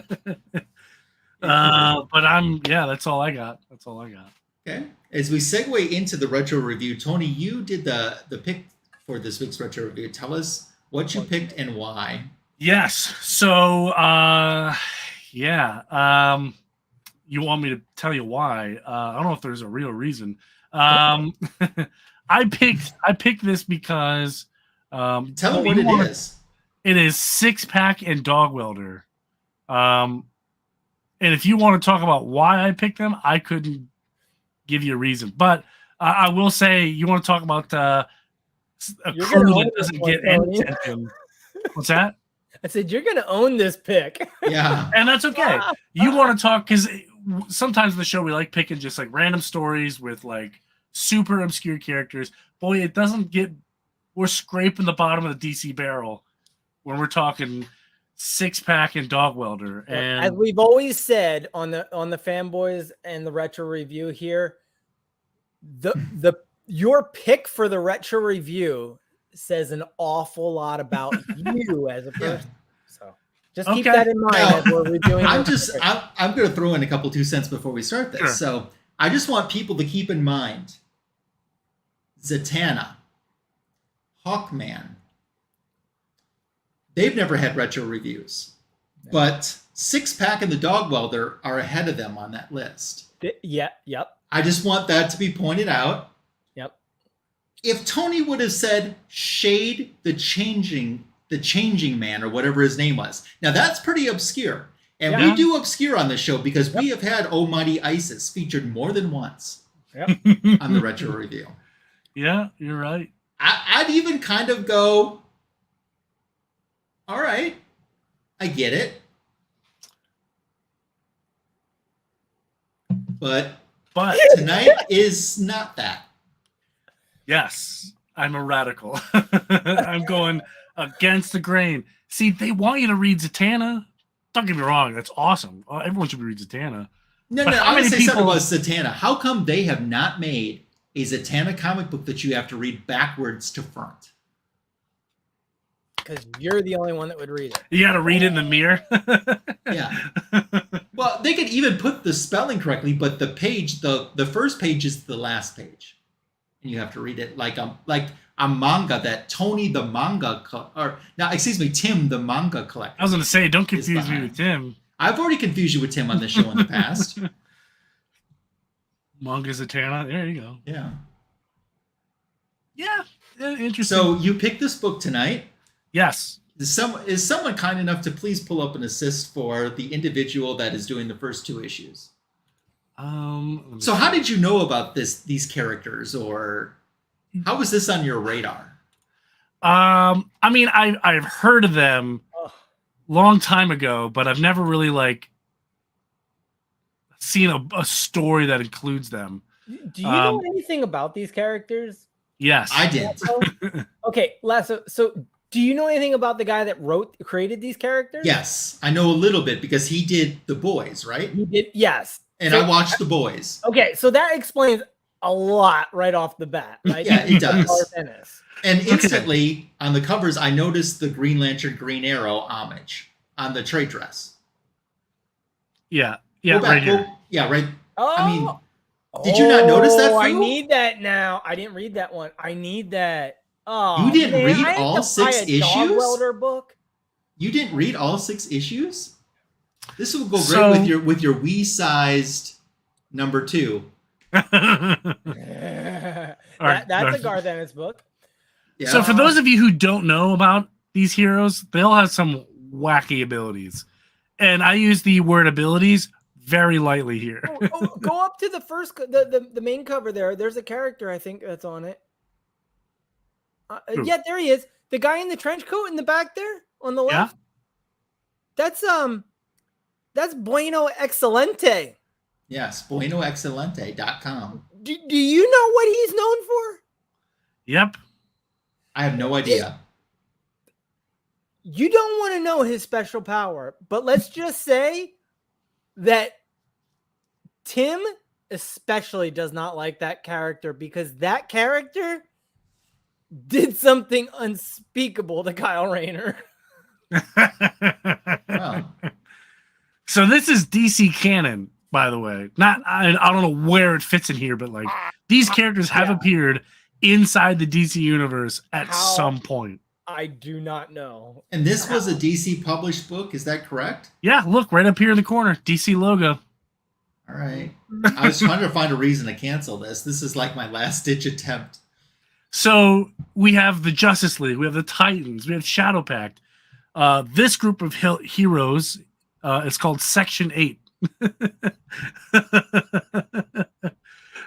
that's all I got. Okay. As we segue into the retro review, Tony, you did the pick for this week's retro review. Tell us what you picked and why. Yes. So, you want me to tell you why? I don't know if there's a real reason. I picked this because tell me what it is. It is Sixpack and Dogwelder. And if you want to talk about why I picked them, I couldn't give you a reason. But I will say, you want to talk about a crew that doesn't get any attention. What's that? I said, you're going to own this pick. Yeah. And that's okay. You want to talk, because sometimes in the show we like picking just like random stories with like super obscure characters. Boy, it doesn't get, we're scraping the bottom of the DC barrel when we're talking Sixpack and Dogwelder. And as we've always said on the Fanboys and the Retro Review here, your pick for the Retro Review says an awful lot about you as a person. So just keep that in mind as we're reviewing. I'm going to throw in a couple 2 cents before we start this. Sure. So I just want people to keep in mind Zatanna, Hawkman. They've never had retro reviews, but Sixpack and the Dogwelder are ahead of them on that list. Yeah. Yep. I just want that to be pointed out. Yep. If Tony would have said Shade the Changing Man or whatever his name was, now that's pretty obscure. And we do obscure on this show because we have had Almighty Isis featured more than once on the Retro Review. Yeah, you're right. I'd even kind of go, all right, I get it. But tonight is not that. Yes, I'm a radical. I'm going against the grain. See, they want you to read Zatanna. Don't get me wrong, that's awesome. Everyone should read Zatanna. No, I would say something about Zatanna. How come they have not made a Zatanna comic book that you have to read backwards to front? Because you're the only one that would read it. You got to read it in the mirror. Yeah. Well, they could even put the spelling correctly, but the page, the first page is the last page, and you have to read it like a manga that Tim the manga collector. I was going to say, don't confuse me with Tim. I've already confused you with Tim on this show in the past. Manga Zatanna. There you go. Yeah. Yeah. Interesting. So you picked this book tonight. Yes. Is someone kind enough to please pull up an assist for the individual that is doing the first 2 issues? So how did you know about these characters, or how was this on your radar? I mean, I've heard of them long time ago, but I've never really seen a story that includes them. Do you know anything about these characters? Yes, I did. Okay, Lasso. So, do you know anything about the guy that created these characters? Yes, I know a little bit because he did The Boys, right? He did. Yes, and I watched The Boys. Okay, so that explains a lot right off the bat, right? Yeah, it does. Garth Ennis. And instantly on the covers, I noticed the Green Lantern, Green Arrow homage on the trade dress. Yeah, right here. Right. Oh, I mean, did you not notice that? I need that now. I didn't read that one. I need that. Oh, you didn't read all 6 issues? Dogwelder book. You didn't read all 6 issues? This will go great with your wee-sized number 2. That's a Garth Ennis book. Yeah. So for those of you who don't know about these heroes, they'll have some wacky abilities. And I use the word abilities very lightly here. Go up to the first, the main cover there. There's a character, I think, that's on it. Yeah, there he is. The guy in the trench coat in the back there on the left. Yeah. That's Bueno Excelente. Yes, buenoexcelente.com. Do you know what he's known for? Yep. I have no idea. You don't want to know his special power, but let's just say that Tim especially does not like that character because that character did something unspeakable to Kyle Rayner. Wow. So this is DC canon, by the way. I don't know where it fits in here, but these characters have appeared inside the DC universe at some point. I do not know. And this was a DC published book, is that correct? Yeah, look, right up here in the corner, DC logo. All right. I was trying to find a reason to cancel this. This is like my last ditch attempt. So we have the Justice League, we have the Titans, we have Shadow Pact. This group of heroes is called Section 8.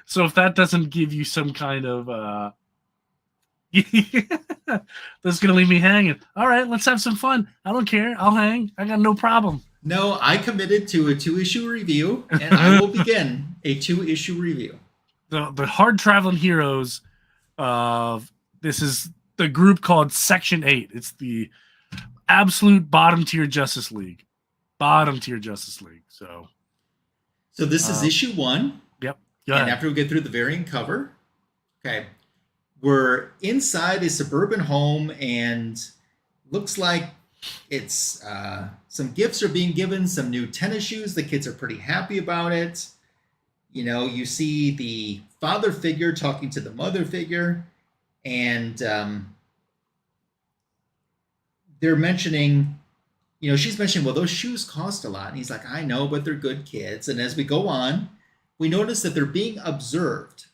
So if that doesn't give you some kind of that's gonna leave me hanging. All right, let's have some fun. I don't care. I'll hang. I got no problem. No, I committed to a 2-issue review, and I will begin a 2-issue review. The hard traveling heroes. This is the group called Section 8. It's the absolute bottom tier Justice League. So this is issue 1. Yep. And after we get through the variant cover, okay, we're inside a suburban home, and looks like it's some gifts are being given, some new tennis shoes. The kids are pretty happy about it. You know, you see the father figure talking to the mother figure, and they're mentioning she's mentioning, well, those shoes cost a lot. And he's like, I know, but they're good kids. And as we go on, we notice that they're being observed.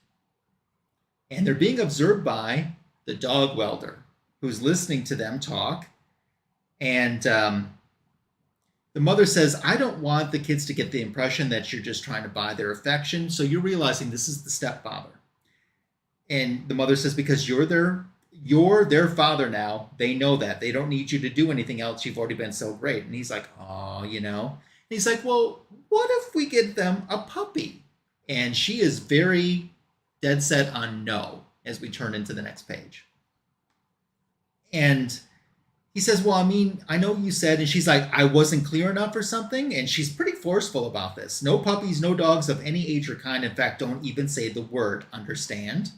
And they're being observed by the dog welder, who's listening to them talk. And the mother says, I don't want the kids to get the impression that you're just trying to buy their affection. So you're realizing this is the stepfather. And the mother says, because you're their father now. They know that. They don't need you to do anything else. You've already been so great. And he's like, oh, And he's like, well, what if we get them a puppy? And she is very dead set on no as we turn into the next page. And he says, well, I mean, I know you said, and she's like, I wasn't clear enough or something. And she's pretty forceful about this. No puppies, no dogs of any age or kind. In fact, don't even say the word understand.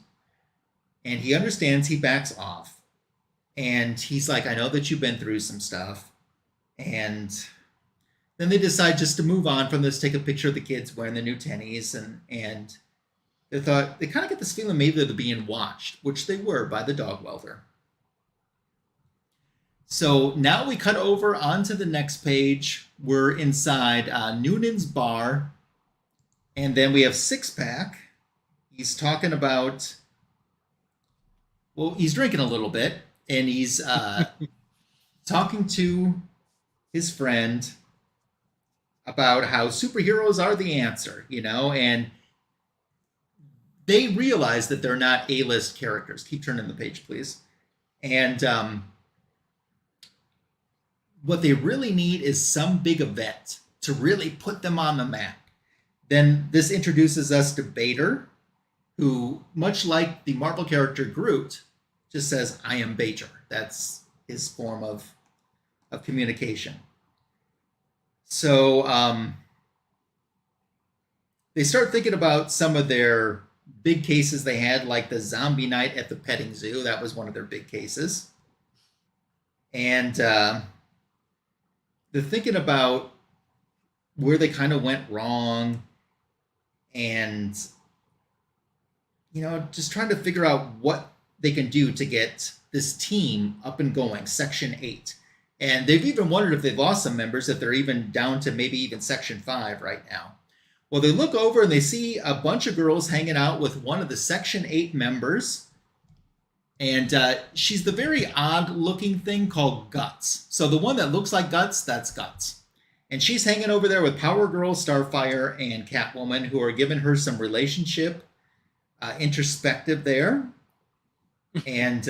And he understands, he backs off. And he's like, I know that you've been through some stuff. And then they decide just to move on from this, take a picture of the kids wearing the new tennies. And they kind of get this feeling maybe they're being watched, which they were by the dog welder. So now we cut over onto the next page. We're inside Noonan's bar. And then we have Sixpack. He's talking about, well, he's drinking a little bit. And he's talking to his friend about how superheroes are the answer, and they realize that they're not A-list characters. Keep turning the page, please. And what they really need is some big event to really put them on the map. Then this introduces us to Bader, who, much like the Marvel character Groot, just says, I am Bader. That's his form of communication. So they start thinking about some of their big cases they had, like the zombie night at the petting zoo. That was one of their big cases. And they're thinking about where they kind of went wrong and, just trying to figure out what they can do to get this team up and going, Section 8. And they've even wondered if they've lost some members, if they're even down to maybe even Section 5 right now. Well, they look over and they see a bunch of girls hanging out with one of the Section 8 members. And she's the very odd-looking thing called Guts. So the one that looks like Guts, that's Guts. And she's hanging over there with Power Girl, Starfire, and Catwoman, who are giving her some relationship introspective there. And,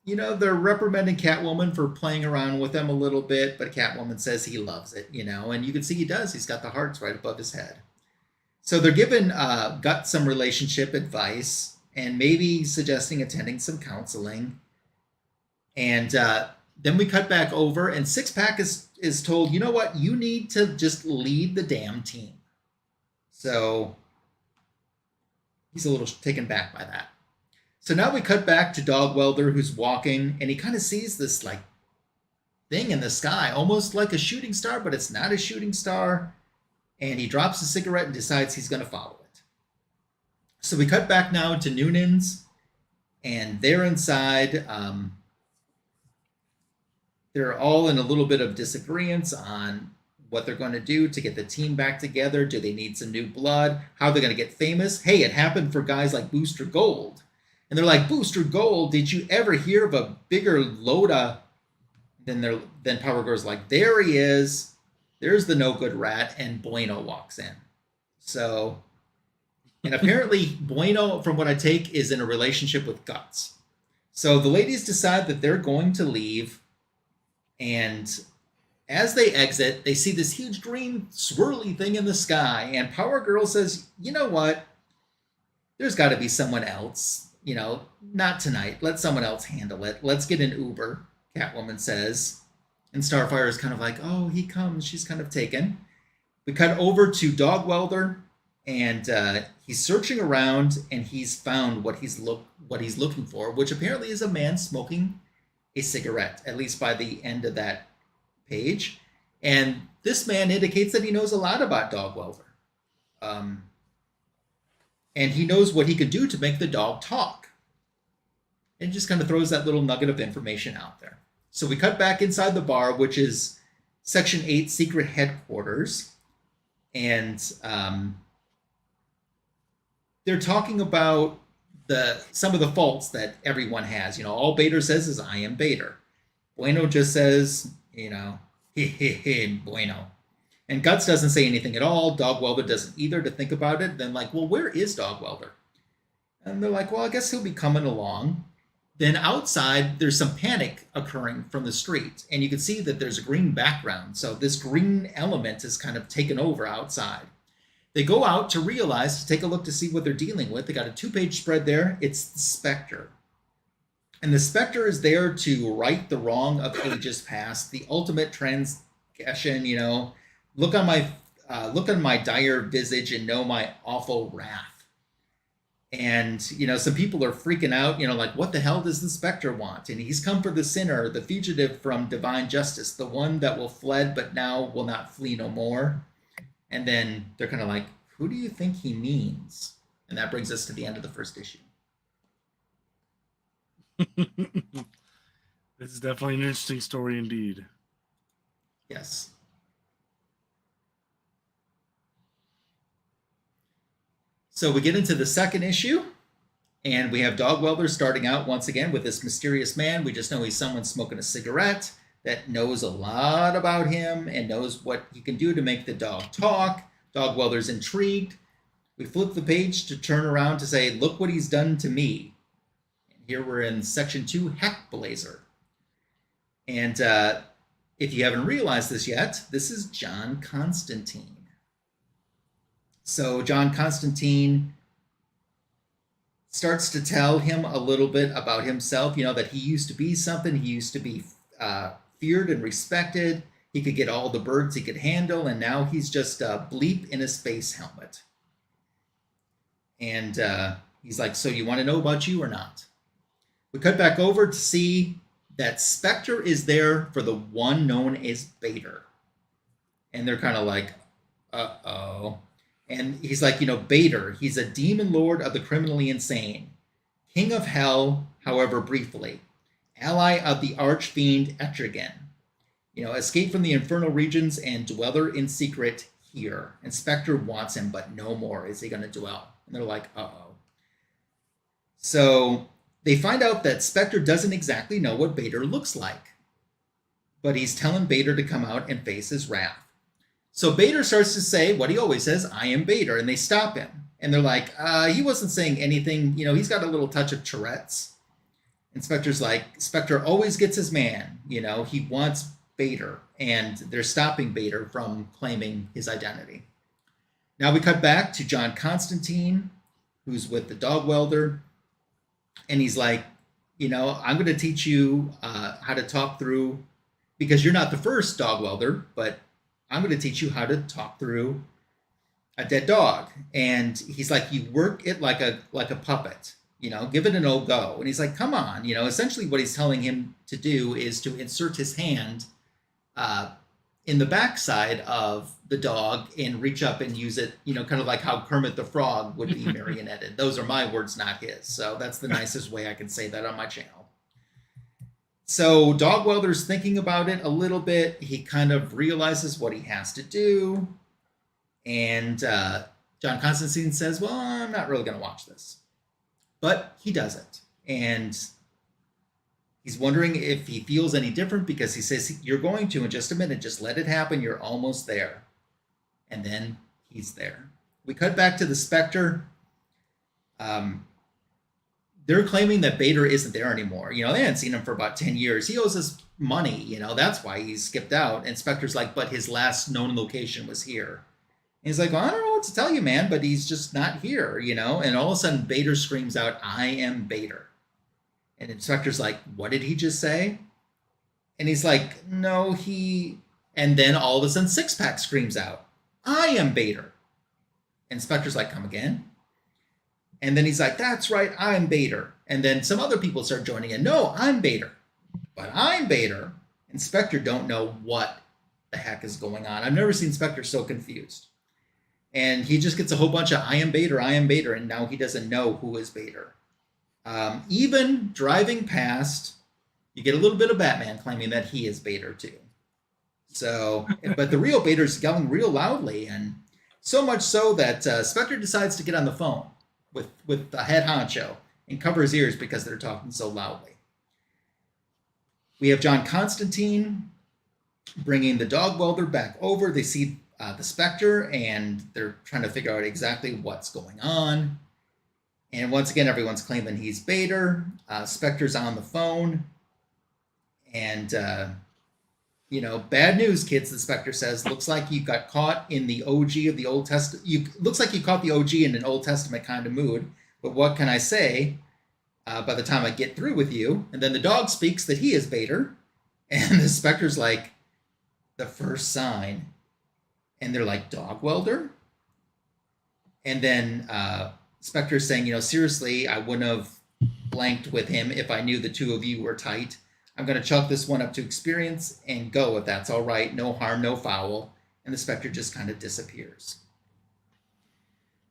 they're reprimanding Catwoman for playing around with them a little bit, but Catwoman says he loves it, and you can see he does. He's got the hearts right above his head. So they're giving Guts some relationship advice and maybe suggesting attending some counseling. And then we cut back over and Sixpack is told, you know what? You need to just lead the damn team. So he's a little taken back by that. So now we cut back to Dogwelder, who's walking, and he kind of sees this thing in the sky, almost like a shooting star, but it's not a shooting star. And he drops a cigarette and decides he's going to follow it. So we cut back now to Noonan's, and they're inside. They're all in a little bit of disagreement on what they're going to do to get the team back together. Do they need some new blood? How are they going to get famous? Hey, it happened for guys like Booster Gold. And they're like, Booster Gold, did you ever hear of a bigger Loda than Power Girl's like, there he is. There's the no good rat. And Bueno walks in. So, and apparently Bueno, from what I take, is in a relationship with Guts. So the ladies decide that they're going to leave. And as they exit, they see this huge green swirly thing in the sky. And Power Girl says, you know what? There's got to be someone else. Not tonight. Let someone else handle it. Let's get an Uber, Catwoman says. And Starfire is kind of like, oh, he comes. She's kind of taken. We cut over to Dogwelder, and he's searching around, and he's found what he's looking for, which apparently is a man smoking a cigarette, at least by the end of that page. And this man indicates that he knows a lot about Dogwelder. And he knows what he could do to make the dog talk. And just kind of throws that little nugget of information out there. So we cut back inside the bar, which is Section 8 secret headquarters. And they're talking about some of the faults that everyone has. You know, all Bader says is, I am Bader. Bueno just says, you know, bueno. And Guts doesn't say anything at all. Dogwelder doesn't either, to think about it. Then like, well, where is Dogwelder? And they're like, well, I guess he'll be coming along. Then outside, there's some panic occurring from the street. And you can see that there's a green background. So this green element is kind of taken over outside. They go out to realize, to take a look to see what they're dealing with. They got a 2-page spread there. It's the Spectre. And the Spectre is there to right the wrong of ages past, the ultimate transgression, you know. Look on my dire visage and know my awful wrath. And, you know, some people are freaking out, you know, like, what the hell does the Spectre want? And he's come for the sinner, the fugitive from divine justice, the one that will fled but now will not flee no more. And then they're kind of like, who do you think he means? And that brings us to the end of the first issue. This is definitely an interesting story indeed. Yes. So we get into the second issue, and we have Dogwelder starting out once again with this mysterious man. We just know he's someone smoking a cigarette that knows a lot about him and knows what he can do to make the dog talk. Dogwelder's intrigued. We flip the page to turn around to say, look what he's done to me. And here we're in Section 2, Heck Blazer. And if you haven't realized this yet, this is John Constantine. So John Constantine starts to tell him a little bit about himself, you know, that he used to be something. He used to be feared and respected. He could get all the birds he could handle, and now he's just a bleep in a space helmet. And he's like, so you want to know about you or not? We cut back over to see that Spectre is there for the one known as Bader. And they're kind of like, uh-oh. And he's like, you know, Bader, he's a demon lord of the criminally insane. King of hell, however briefly. Ally of the archfiend Etrigan. You know, escape from the infernal regions and dweller in secret here. And Spectre wants him, but no more is he going to dwell. And they're like, uh-oh. So they find out that Spectre doesn't exactly know what Bader looks like. But he's telling Bader to come out and face his wrath. So Bader starts to say what he always says, I am Bader. And they stop him. And they're like, he wasn't saying anything. You know, he's got a little touch of Tourette's. And Spectre's like, Spectre always gets his man. You know, he wants Bader. And they're stopping Bader from claiming his identity. Now we cut back to John Constantine, who's with the Dogwelder. And he's like, you know, I'm going to teach you how to talk through, because you're not the first Dogwelder, but I'm going to teach you how to talk through a dead dog. And he's like, you work it like a puppet, you know, give it an old go. And he's like, come on, you know, essentially what he's telling him to do is to insert his hand in the backside of the dog and reach up and use it, you know, kind of like how Kermit the Frog would be marionetted. Those are my words, not his. So that's the nicest way I can say that on my channel. So Dogwelder's thinking about it a little bit. He kind of realizes what he has to do. And John Constantine says, well, I'm not really going to watch this. But he does it. And he's wondering if he feels any different, because he says, you're going to in just a minute. Just let it happen. You're almost there. And then he's there. We cut back to the Spectre. They're claiming that Bader isn't there anymore. You know, they hadn't seen him for about 10 years. He owes us money. You know, that's why he's skipped out. And Spectre's like, but his last known location was here. And he's like, well, I don't know what to tell you, man, but he's just not here, you know? And all of a sudden, Bader screams out, I am Bader. And Inspector's like, what did he just say? And he's like, no, he... And then all of a sudden, Sixpack screams out, I am Bader. And Inspector's like, come again? And then he's like, that's right, I'm Bader. And then some other people start joining in. No, I'm Bader. But I'm Bader. And Spectre don't know what the heck is going on. I've never seen Spectre so confused. And he just gets a whole bunch of I am Bader, and now he doesn't know who is Bader. Even driving past You get a little bit of Batman claiming that he is Bader too. So, but the real Bader's yelling real loudly, and so much so that Spectre decides to get on the phone with the head honcho and cover his ears because they're talking so loudly. We have John Constantine bringing the Dogwelder back over. They see the Spectre, and they're trying to figure out exactly what's going on. And once again, everyone's claiming he's Bader. Spectre's on the phone. And, bad news, kids, the Spectre says. Looks like you got caught in the OG of the Old Testament. Looks like you caught the OG in an Old Testament kind of mood. But what can I say by the time I get through with you? And then the dog speaks that he is Bader. And the Spectre's like, the first sign. And they're like, Dogwelder? And then Spectre's saying, seriously, I wouldn't have blanked with him if I knew the two of you were tight. I'm going to chalk this one up to experience and go if that's all right. No harm, no foul. And the Spectre just kind of disappears.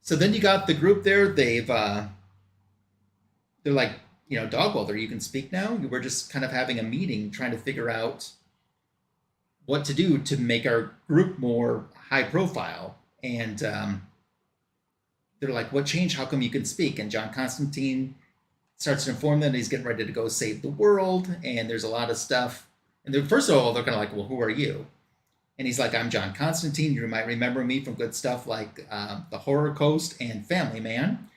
So then you got the group there. They're like, Dogwelder, you can speak now. We're just kind of having a meeting trying to figure out what to do to make our group more high profile. And they're like, what changed? How come you can speak? And John Constantine starts to inform them that he's getting ready to go save the world. And there's a lot of stuff. And first of all, they're kind of like, well, who are you? And he's like, I'm John Constantine. You might remember me from good stuff like The Horror Coast and Family Man.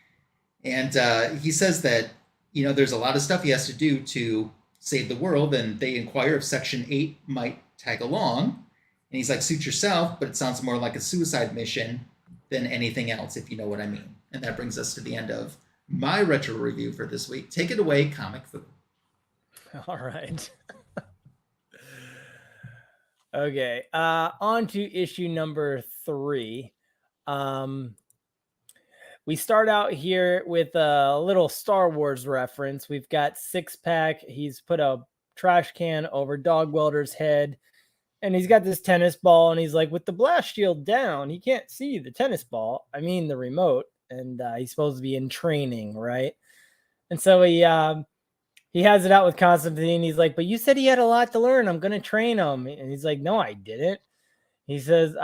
And he says that, there's a lot of stuff he has to do to save the world. And they inquire if Section 8 might tag along. And he's like, suit yourself, but it sounds more like a suicide mission than anything else, if you know what I mean. And that brings us to the end of my retro review for this week. Take it away, Comic Fu. All right. Okay. On to issue number 3. We start out here with a little Star Wars reference. We've got Sixpack. He's put a trash can over Dogwelder's head, and he's got this tennis ball, and he's like, with the blast shield down, he can't see the tennis ball. I mean, the remote. And he's supposed to be in training, right? And so he has it out with Constantine. He's like, but you said he had a lot to learn. I'm going to train him. And he's like, no, I didn't. He says,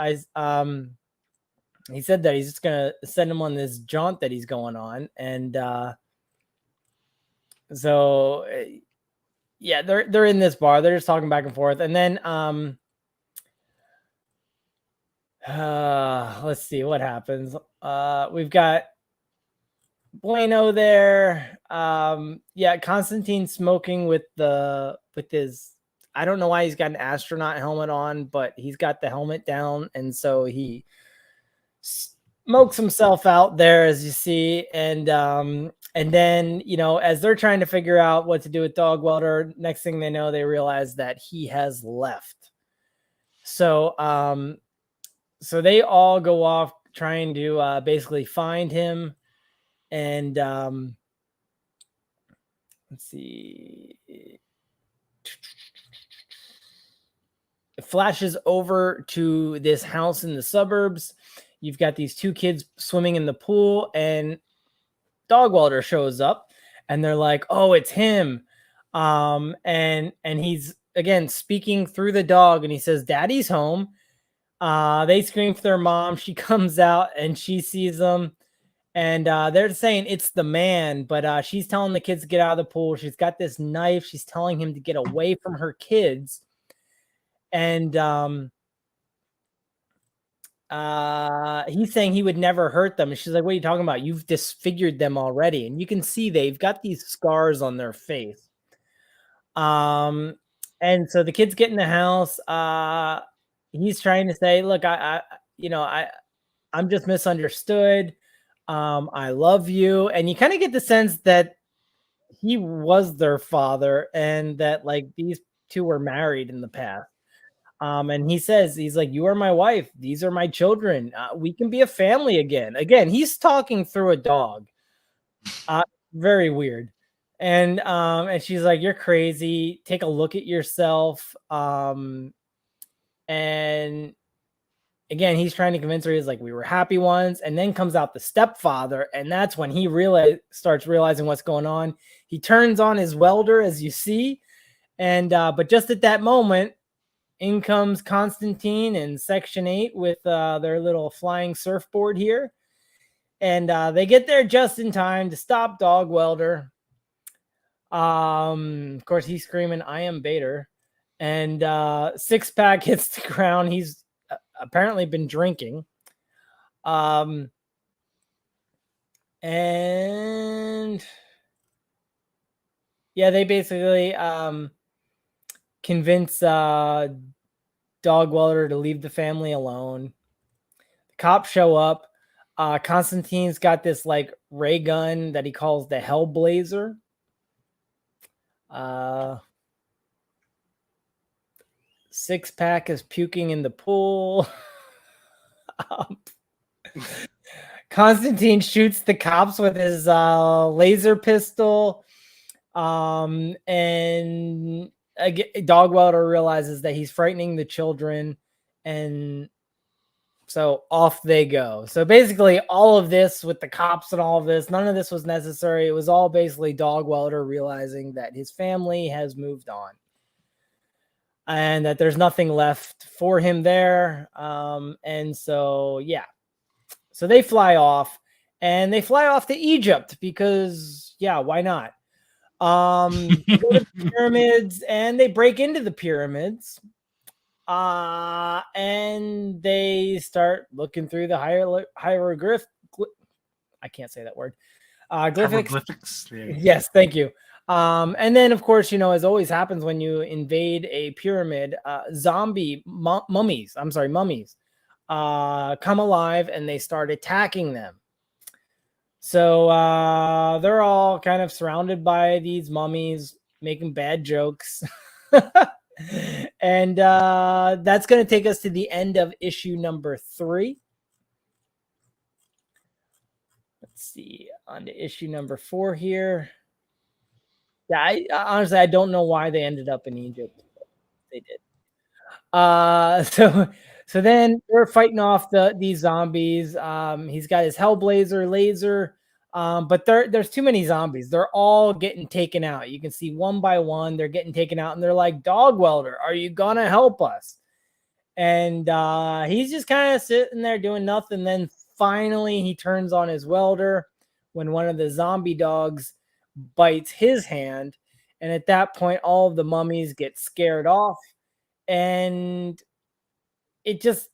he said that he's just going to send him on this jaunt that he's going on. And so, yeah, they're in this bar. They're just talking back and forth. And then, let's see what happens. We've got Bueno there. Yeah, Constantine smoking with his, I don't know why he's got an astronaut helmet on, but he's got the helmet down, and so he smokes himself out there, as you see. And then, as they're trying to figure out what to do with Dogwelder, next thing they know, they realize that he has left. So they all go off trying to basically find him. And let's see. It flashes over to this house in the suburbs. You've got these two kids swimming in the pool, and Dogwelder shows up, and they're like, oh, it's him. And he's, again, speaking through the dog, and he says, Daddy's home. They scream for their mom. She comes out, and she sees them. And they're saying it's the man, but she's telling the kids to get out of the pool. She's got this knife. She's telling him to get away from her kids. And he's saying he would never hurt them. And she's like, what are you talking about? You've disfigured them already. And you can see they've got these scars on their face. And so the kids get in the house. He's trying to say, look, I'm just misunderstood. I love you. And you kind of get the sense that he was their father, and that like these two were married in the past. And he says, he's like, you are my wife. These are my children. We can be a family again. Again, he's talking through a dog. Very weird. And she's like, you're crazy. Take a look at yourself. And again, he's trying to convince her. He's like, we were happy once. And then comes out the stepfather. And that's when he starts realizing what's going on. He turns on his welder, as you see. And but just at that moment, in comes Constantine and Section 8 with their little flying surfboard here. And they get there just in time to stop Dogwelder. Of course, he's screaming, "I am Vader." And Sixpack hits the ground. He's apparently been drinking. And yeah, they basically convince Dogwelder to leave the family alone. The cops show up. Constantine's got this like ray gun that he calls the Hellblazer. Sixpack is puking in the pool. Constantine shoots the cops with his laser pistol. And Dogwelder realizes that he's frightening the children, and so off they go. So basically all of this with the cops and all of this, none of this was necessary. It was all basically Dogwelder realizing that his family has moved on and that there's nothing left for him there. And so, yeah. So they fly off, and they fly off to Egypt because, yeah, why not? They go to the pyramids, and they break into the pyramids. And they start looking through the hieroglyph. I can't say that word. Hieroglyphics. Yes, thank you. And then, of course, as always happens when you invade a pyramid, mummies come alive, and they start attacking them. So they're all kind of surrounded by these mummies making bad jokes. And that's going to take us to the end of issue number 3. Let's see, on to issue number 4 here. Yeah, I honestly, I don't know why they ended up in Egypt. They did. So then they're fighting off these zombies. He's got his Hellblazer laser. But there's too many zombies. They're all getting taken out. You can see one by one, they're getting taken out, and they're like, "Dogwelder, are you gonna help us?" And he's just kind of sitting there doing nothing. Then finally he turns on his welder when one of the zombie dogs bites his hand. And at that point, all of the mummies get scared off. And it's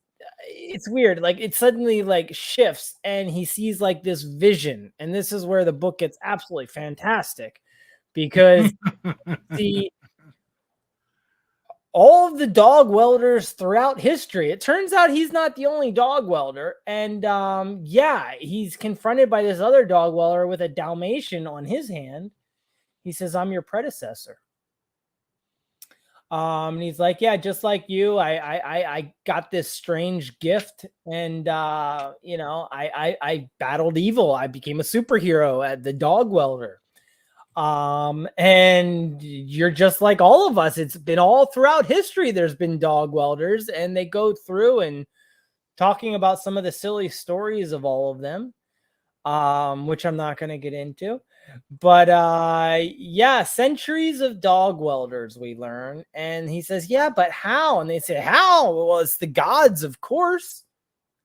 weird. Like, it suddenly like shifts, and he sees like this vision. And this is where the book gets absolutely fantastic, because all of the dog welders throughout history, it turns out he's not the only dog welder. And yeah, he's confronted by this other dog welder with a Dalmatian on his hand. He says, "I'm your predecessor." And he's like, "Yeah, just like you, I got this strange gift, and I battled evil. I became a superhero at the dog welder. And you're just like all of us. It's been all throughout history. There's been dog welders," and they go through and talking about some of the silly stories of all of them, which I'm not going to get into. But yeah, centuries of dog welders, we learn. And he says, "Yeah, but how?" And they say, "How? Well, it's the gods, of course."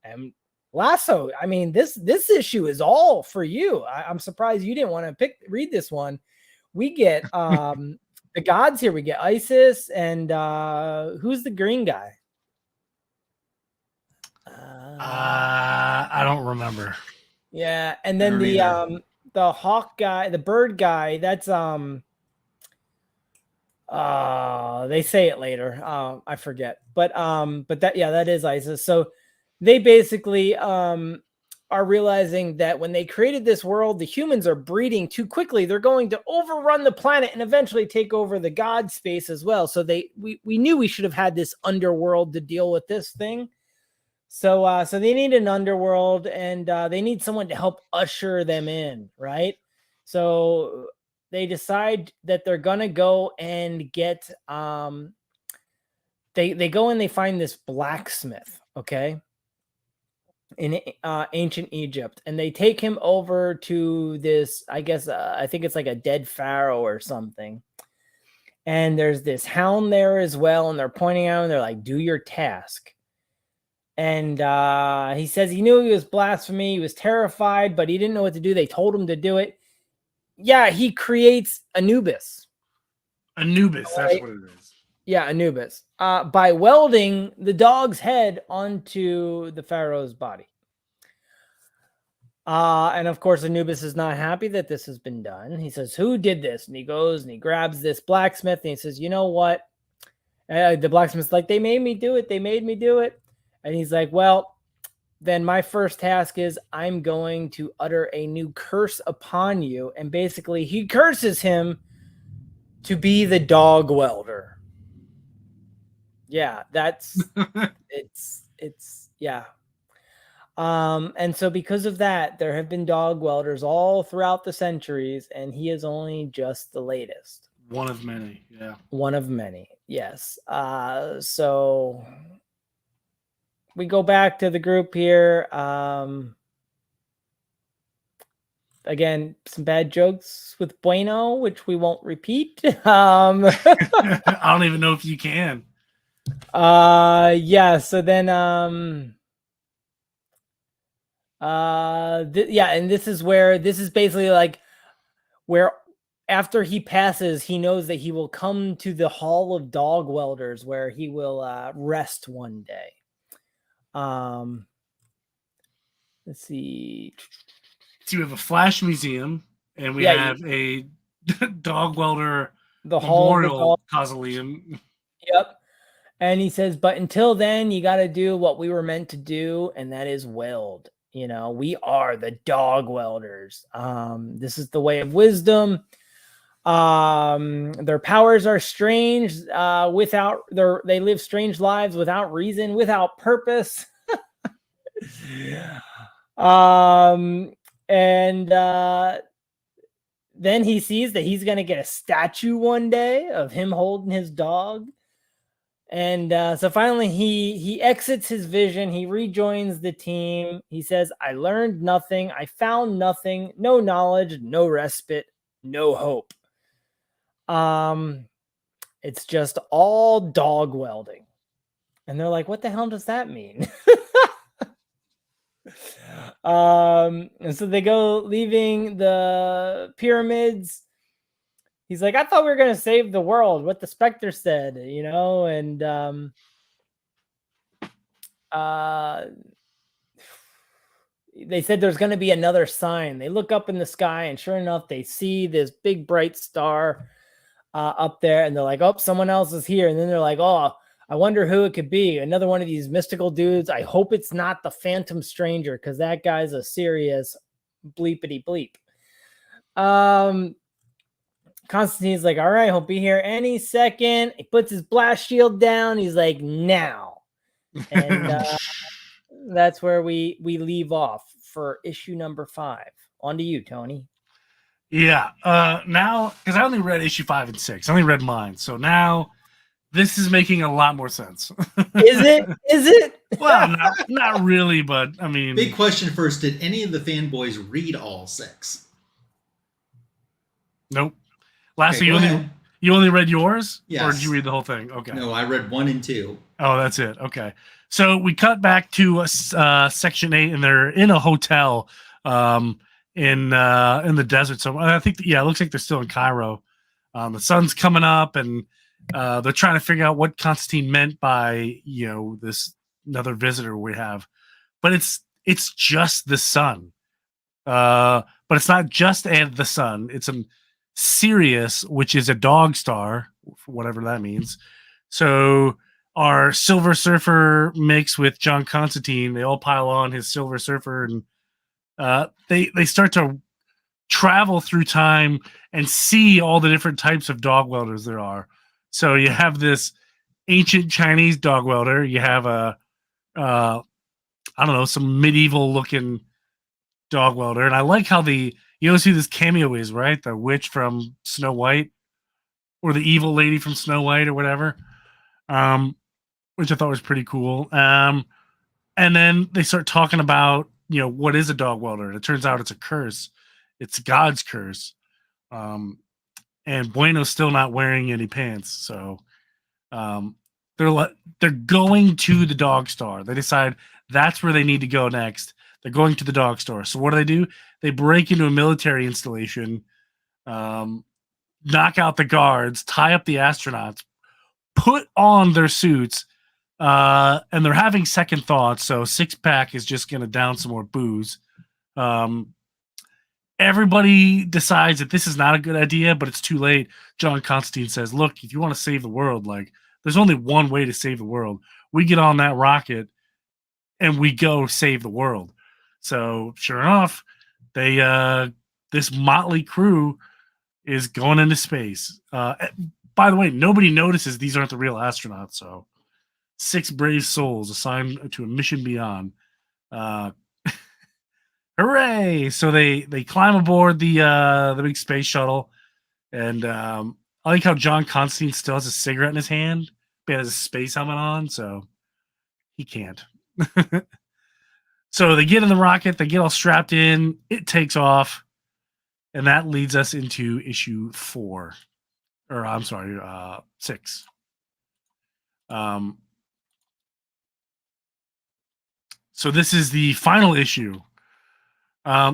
And Lasso, I mean, this issue is all for you. I'm surprised you didn't want to read this one. We get the gods here. We get Isis, and who's the green guy? I don't remember. Yeah, and then the hawk guy, the bird guy, that's they say it later. I forget. But that is Isis. So they basically are realizing that when they created this world, the humans are breeding too quickly. They're going to overrun the planet and eventually take over the god space as well. So we knew we should have had this underworld to deal with this thing. So they need an underworld, and they need someone to help usher them in, right? So they decide that they're gonna go and get they go and they find this blacksmith, okay, in ancient Egypt, and they take him over to this, I guess I think it's like a dead pharaoh or something. And there's this hound there as well, and they're pointing out and they're like, do your task. And he says he knew he was blasphemy. He was terrified, but he didn't know what to do. They told him to do it. Yeah, he creates Anubis. Anubis, that's what it is. Yeah, Anubis. By welding the dog's head onto the pharaoh's body. And of course, Anubis is not happy that this has been done. He says, who did this? And he goes and he grabs this blacksmith and he says, you know what? The blacksmith's like, they made me do it. They made me do it. And he's like, well, then my first task is I'm going to utter a new curse upon you. And basically he curses him to be the dog welder. Yeah, that's it's yeah. And so because of that, there have been dog welders all throughout the centuries, and he is only just the latest. One of many, yeah. One of many, yes. So we go back to the group here. Again, some bad jokes with Bueno, which we won't repeat. I don't even know if you can. Yeah, so then yeah, and this is basically like where after he passes, he knows that he will come to the Hall of Dog Welders where he will rest one day. Let's see. So we have a Flash Museum, and we have a dog welder memorial mausoleum. Yep. And he says, but until then, you got to do what we were meant to do, and that is weld. You know, we are the dog welders. This is the way of wisdom. Their powers are strange. They live strange lives without reason, without purpose. And then he sees that he's going to get a statue one day of him holding his dog. And so finally he exits his vision. He rejoins the team. He says, I learned nothing. I found nothing. No knowledge, no respite, no hope. It's just all dog welding. And they're like, what the hell does that mean? And so they go leaving the pyramids. He's like, I thought we were going to save the world, what the Spectre said, you know, and they said there's going to be another sign. They look up in the sky, and sure enough, they see this big bright star up there, and they're like, oh, someone else is here. And then they're like, oh, I wonder who it could be. Another one of these mystical dudes. I hope it's not the Phantom Stranger, because that guy's a serious bleepity bleep. Constantine's like, all right, he'll be here any second. He puts his blast shield down. He's like, now. And that's where we leave off for issue number 5. On to you, Tony. Yeah. Now, because I only read issue 5 and 6. I only read mine. So now this is making a lot more sense. Is it? Is it? Well, not really, but I mean. Big question first. Did any of the fanboys read all 6? Nope. Lastly, Okay, you only read yours? Yes. Or did you read the whole thing? Okay. No, I read 1 and 2. Oh, that's it. Okay. So we cut back to section 8, and they're in a hotel in the desert. So I think, it looks like they're still in Cairo. The sun's coming up, and they're trying to figure out what Constantine meant by, this another visitor we have. But it's just the sun. But it's not just the sun. It's a Sirius, which is a dog star, whatever that means. So our Silver Surfer mix with John Constantine, they all pile on his Silver Surfer, and they start to travel through time and see all the different types of dog welders there are. So you have this ancient Chinese dog welder. You have some medieval looking dog welder. And I like how you know who this cameo is, right? The witch from Snow White, or the evil lady from Snow White, or whatever, which I thought was pretty cool. And then they start talking about, what is a dog welder? And it turns out it's a curse. It's God's curse. and Bueno's still not wearing any pants. So they're going to the dog store. They decide that's where they need to go next. They're going to the dog store. So what do? They break into a military installation, knock out the guards, tie up the astronauts, put on their suits, and they're having second thoughts. So Sixpack is just going to down some more booze. Everybody decides that this is not a good idea, but it's too late. John Constantine says, look, if you want to save the world, like, there's only one way to save the world. We get on that rocket and we go save the world. So sure enough, they this motley crew is going into space. By the way, nobody notices these aren't the real astronauts. So 6 brave souls assigned to a mission beyond. Hooray! So they climb aboard the big space shuttle, and I like how John Constantine still has a cigarette in his hand, but has a space helmet on, so he can't. So they get in the rocket, they get all strapped in, it takes off, and that leads us into issue 4. Or I'm sorry, 6. So this is the final issue.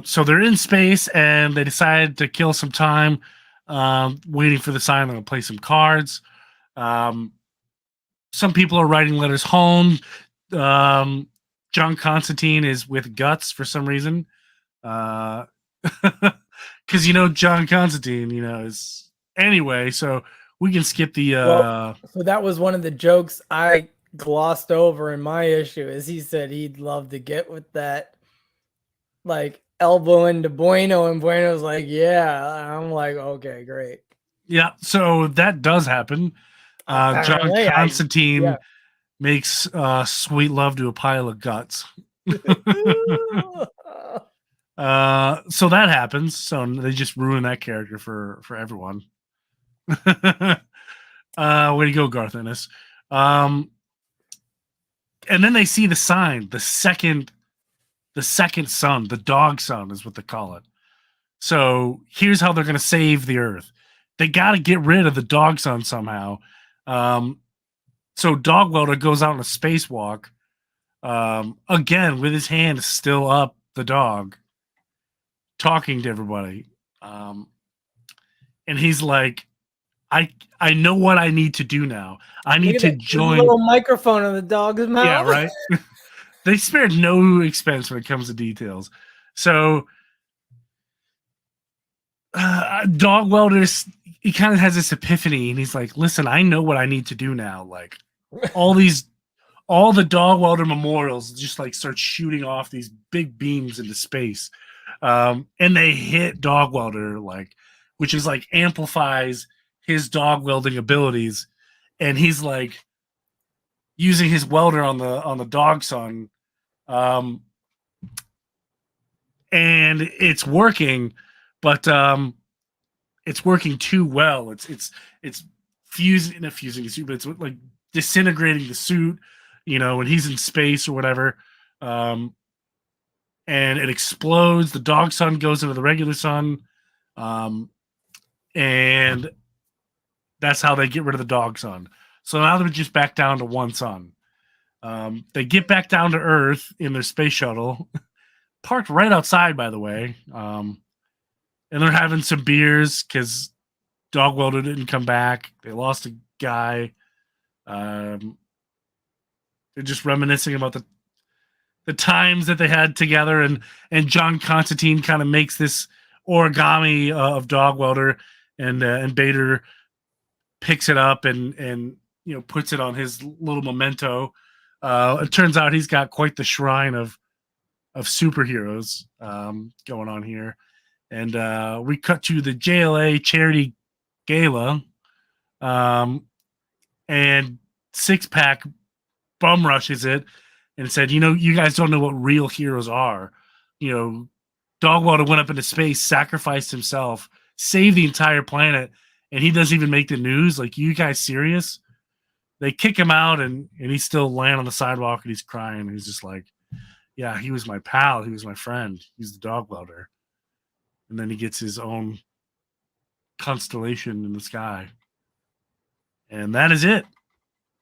So they're in space and they decide to kill some time waiting for the sign. They're going to play some cards. Some people are writing letters home. John Constantine is with Guts for some reason. Because, John Constantine, is... Anyway, so we can skip the... So that was one of the jokes I glossed over in my issue, is he said he'd love to get with that, like, elbow into Bueno, and Bueno's like, yeah. I'm like, okay, great. Yeah, so that does happen. John Constantine makes sweet love to a pile of guts. So that happens. So they just ruin that character for everyone. Way to go, Garth Ennis. And then they see the sign, the second son, the dog son is what they call it. So here's how they're going to save the Earth. They got to get rid of the dog son somehow. So Dogwelder goes out on a spacewalk, again with his hand still up the dog, talking to everybody. And he's like, I know what I need to do now. I need to join. A little microphone on the dog's mouth. Yeah, right. They spared no expense when it comes to details. So Dogwelder, he kind of has this epiphany, and he's like, listen, I know what I need to do now. Like, all the Dogwelder memorials just like start shooting off these big beams into space. And they hit Dogwelder, like, which is like amplifies his dog welding abilities. And he's like using his welder on the dog son. And it's working, but it's working too well. It's fusing the suit, but it's like disintegrating the suit, when he's in space or whatever. And it explodes. The dog sun goes into the regular sun. And that's how they get rid of the dog sun. So now they're just back down to one sun. They get back down to Earth in their space shuttle, parked right outside, by the way. And they're having some beers because Dogwelder didn't come back. They lost a guy. They're just reminiscing about the times that they had together, and John Constantine kind of makes this origami of Dogwelder, and Bader picks it up and puts it on his little memento. It turns out he's got quite the shrine of superheroes going on here. And we cut to the JLA charity gala, and Sixpack bum rushes it and said, you guys don't know what real heroes are. Dogwelder went up into space, sacrificed himself, saved the entire planet, and he doesn't even make the news. Like, you guys serious? They kick him out, and he's still laying on the sidewalk, and he's crying. He's just like, yeah, he was my pal. He was my friend. He's the Dogwelder. And then he gets his own constellation in the sky. And that is it.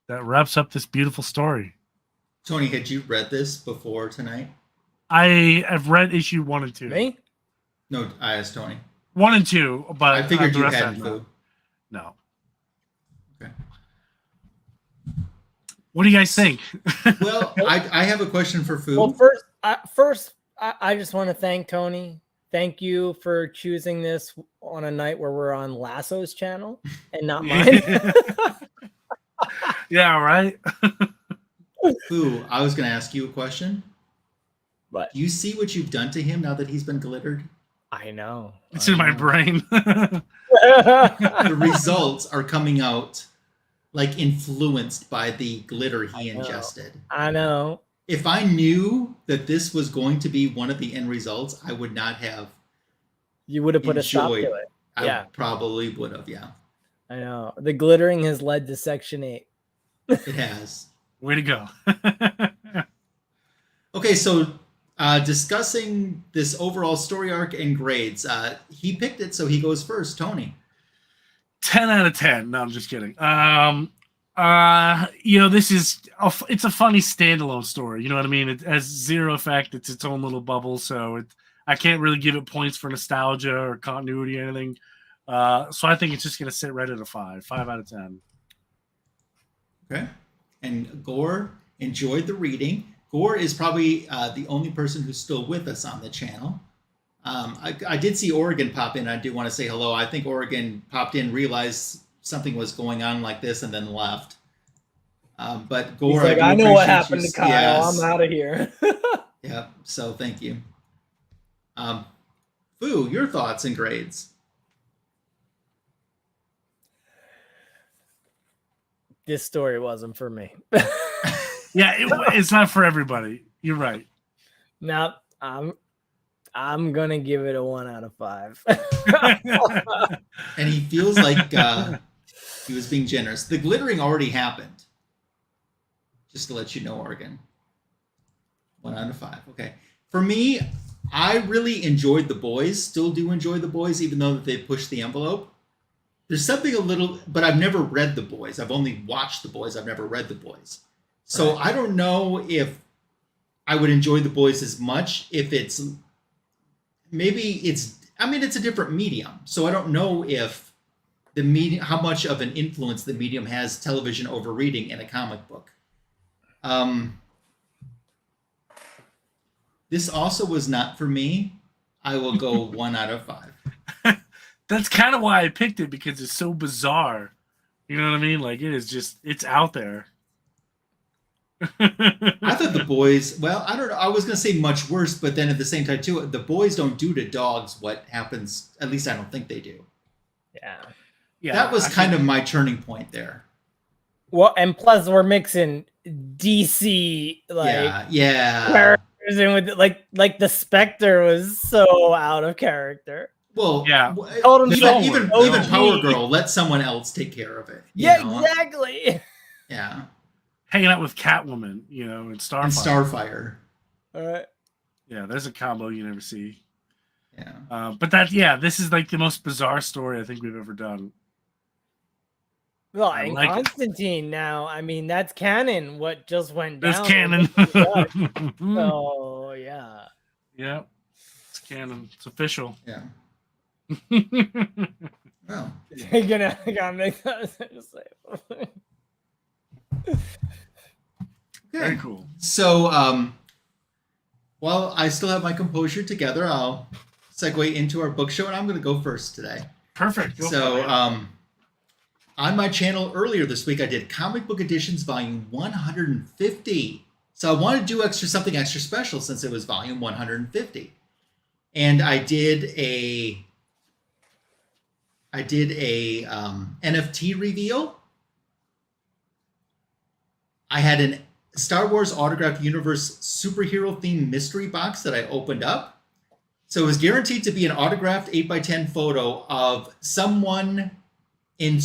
That wraps up this beautiful story. Tony, had you read this before tonight? I have read issue 1 and 2. Me? No, I asked Tony. 1 and 2, but I figured the you rest hadn't, I Foo. No. Okay. What do you guys think? Well, I have a question for Foo. Well, first, I just want to thank Tony. Thank you for choosing this on a night where we're on Lasso's channel and not mine. Yeah, right. Foo, I was going to ask you a question. But Do you see what you've done to him now that he's been glittered? I know. It's in my brain. The results are coming out like influenced by the glitter he ingested. I know. If I knew that this was going to be one of the end results, I would not have You would have put a stop to enjoyed. it. I Yeah. probably would have, yeah. I know. The glittering has led to Section 8. It has. Way to go. Okay, so discussing this overall story arc and grades. He picked it, so he goes first. Tony. 10 out of 10. No, I'm just kidding. This is it's a funny standalone story. You know what I mean? It has zero effect. It's its own little bubble, so I can't really give it points for nostalgia or continuity or anything. So I think it's just gonna sit right at a 5 out of 10. Okay. And Gore enjoyed the reading. Gore is probably the only person who's still with us on the channel. I did see Oregon pop in. I do want to say hello. I think Oregon popped in, realized something was going on like this, and then left. But Gore, He's like, I know what happened to Kyle. Yes. I'm out of here. Yeah. So thank you. Foo, your thoughts and grades. This story wasn't for me. Yeah, it's not for everybody. You're right. Now I'm gonna give it a 1 out of 5. And he feels like he was being generous. The glittering already happened. Just to let you know, Oregon. 1 out of 5. Okay. For me, I really enjoyed The Boys. Still do enjoy The Boys, even though they pushed the envelope. There's something a little, but I've never read The Boys. I've only watched The Boys. I've never read The Boys. So I don't know if I would enjoy The Boys as much if it's a different medium. So I don't know if the medium, how much of an influence the medium has television over reading in a comic book. This also was not for me. I will go 1 out of 5. That's kind of why I picked it, because it's so bizarre. You know what I mean? Like, it's out there. I thought The Boys, well, I don't know. I was going to say much worse, but then at the same time, too, The Boys don't do to dogs what happens. At least I don't think they do. Yeah. That was kind of my turning point there. Well, and plus we're mixing DC characters in with like the Spectre was so out of character. Well, yeah. Even Power Girl, let someone else take care of it. You know? Exactly. Yeah. Hanging out with Catwoman, and Starfire. And Starfire. All right. Yeah, there's a combo you never see. Yeah. But this is like the most bizarre story I think we've ever done. Well, and like Constantine now, I mean, that's canon. What just went down? That's canon. So, yeah. Yeah. It's canon. It's official. Yeah. Well. You're gonna make that just say. Very cool. So, while I still have my composure together, I'll segue into our book show, and I'm going to go first today. Perfect. So, on my channel earlier this week, I did Comic Book Editions Volume 150. So I wanted to do something extra special since it was Volume 150, and I did a NFT reveal. I had an Star Wars Autographed Universe superhero themed mystery box that I opened up. So it was guaranteed to be an autographed 8x10 photo of someone in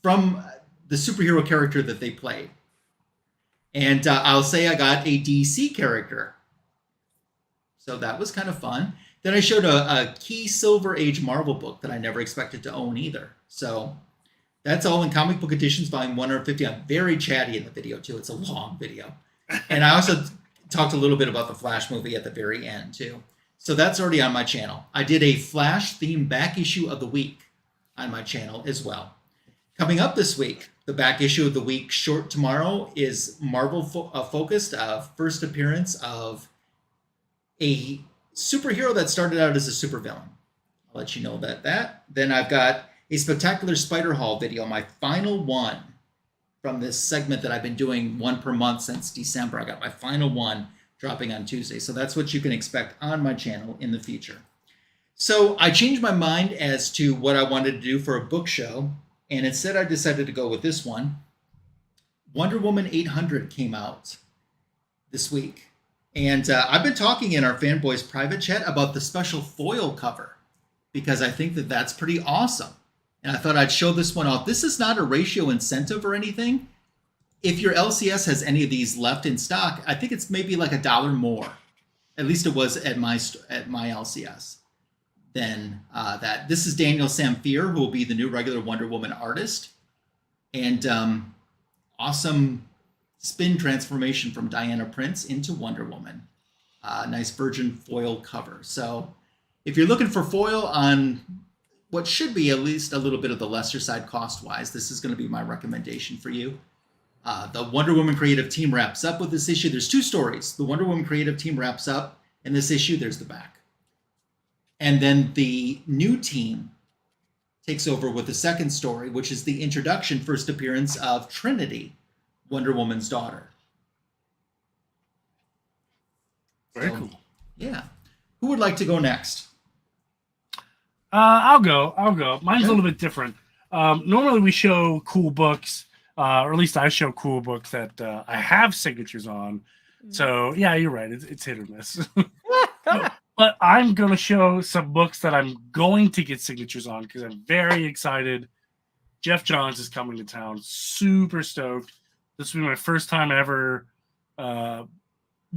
from the superhero character that they played. And I'll say I got a DC character. So that was kind of fun. Then I showed a key Silver Age Marvel book that I never expected to own either. So that's all in Comic Book Editions, volume 150. I'm very chatty in the video, too. It's a long video. And I also talked a little bit about the Flash movie at the very end, too. So that's already on my channel. I did a Flash-themed back issue of the week on my channel as well. Coming up this week, the back issue of the week short tomorrow is Marvel-focused, first appearance of a superhero that started out as a supervillain. I'll let you know that. Then I've got a Spectacular Spider Haul video, my final one from this segment that I've been doing one per month since December. I got my final one dropping on Tuesday. So that's what you can expect on my channel in the future. So I changed my mind as to what I wanted to do for a book show. And instead I decided to go with this one. Wonder Woman 800 came out this week. And I've been talking in our Fanboys private chat about the special foil cover because I think that that's pretty awesome. And I thought I'd show this one off. This is not a ratio incentive or anything. If your LCS has any of these left in stock, I think it's maybe like $1 more. At least it was at my LCS than that. This is Daniel Samfier, who will be the new regular Wonder Woman artist. And awesome spin transformation from Diana Prince into Wonder Woman. Nice virgin foil cover. So if you're looking for foil on what should be at least a little bit of the lesser side cost-wise, this is going to be my recommendation for you. The Wonder Woman creative team wraps up with this issue. There's 2 stories. The Wonder Woman creative team wraps up in this issue. There's the back. And then the new team takes over with the second story, which is the introduction, first appearance of Trinity, Wonder Woman's daughter. Very cool. Yeah. Who would like to go next? I'll go. Mine's a little bit different. Normally we show cool books, or at least I show cool books that I have signatures on. So yeah, you're right. It's hit or miss. But I'm going to show some books that I'm going to get signatures on because I'm very excited. Jeff Johns is coming to town. Super stoked. This will be my first time ever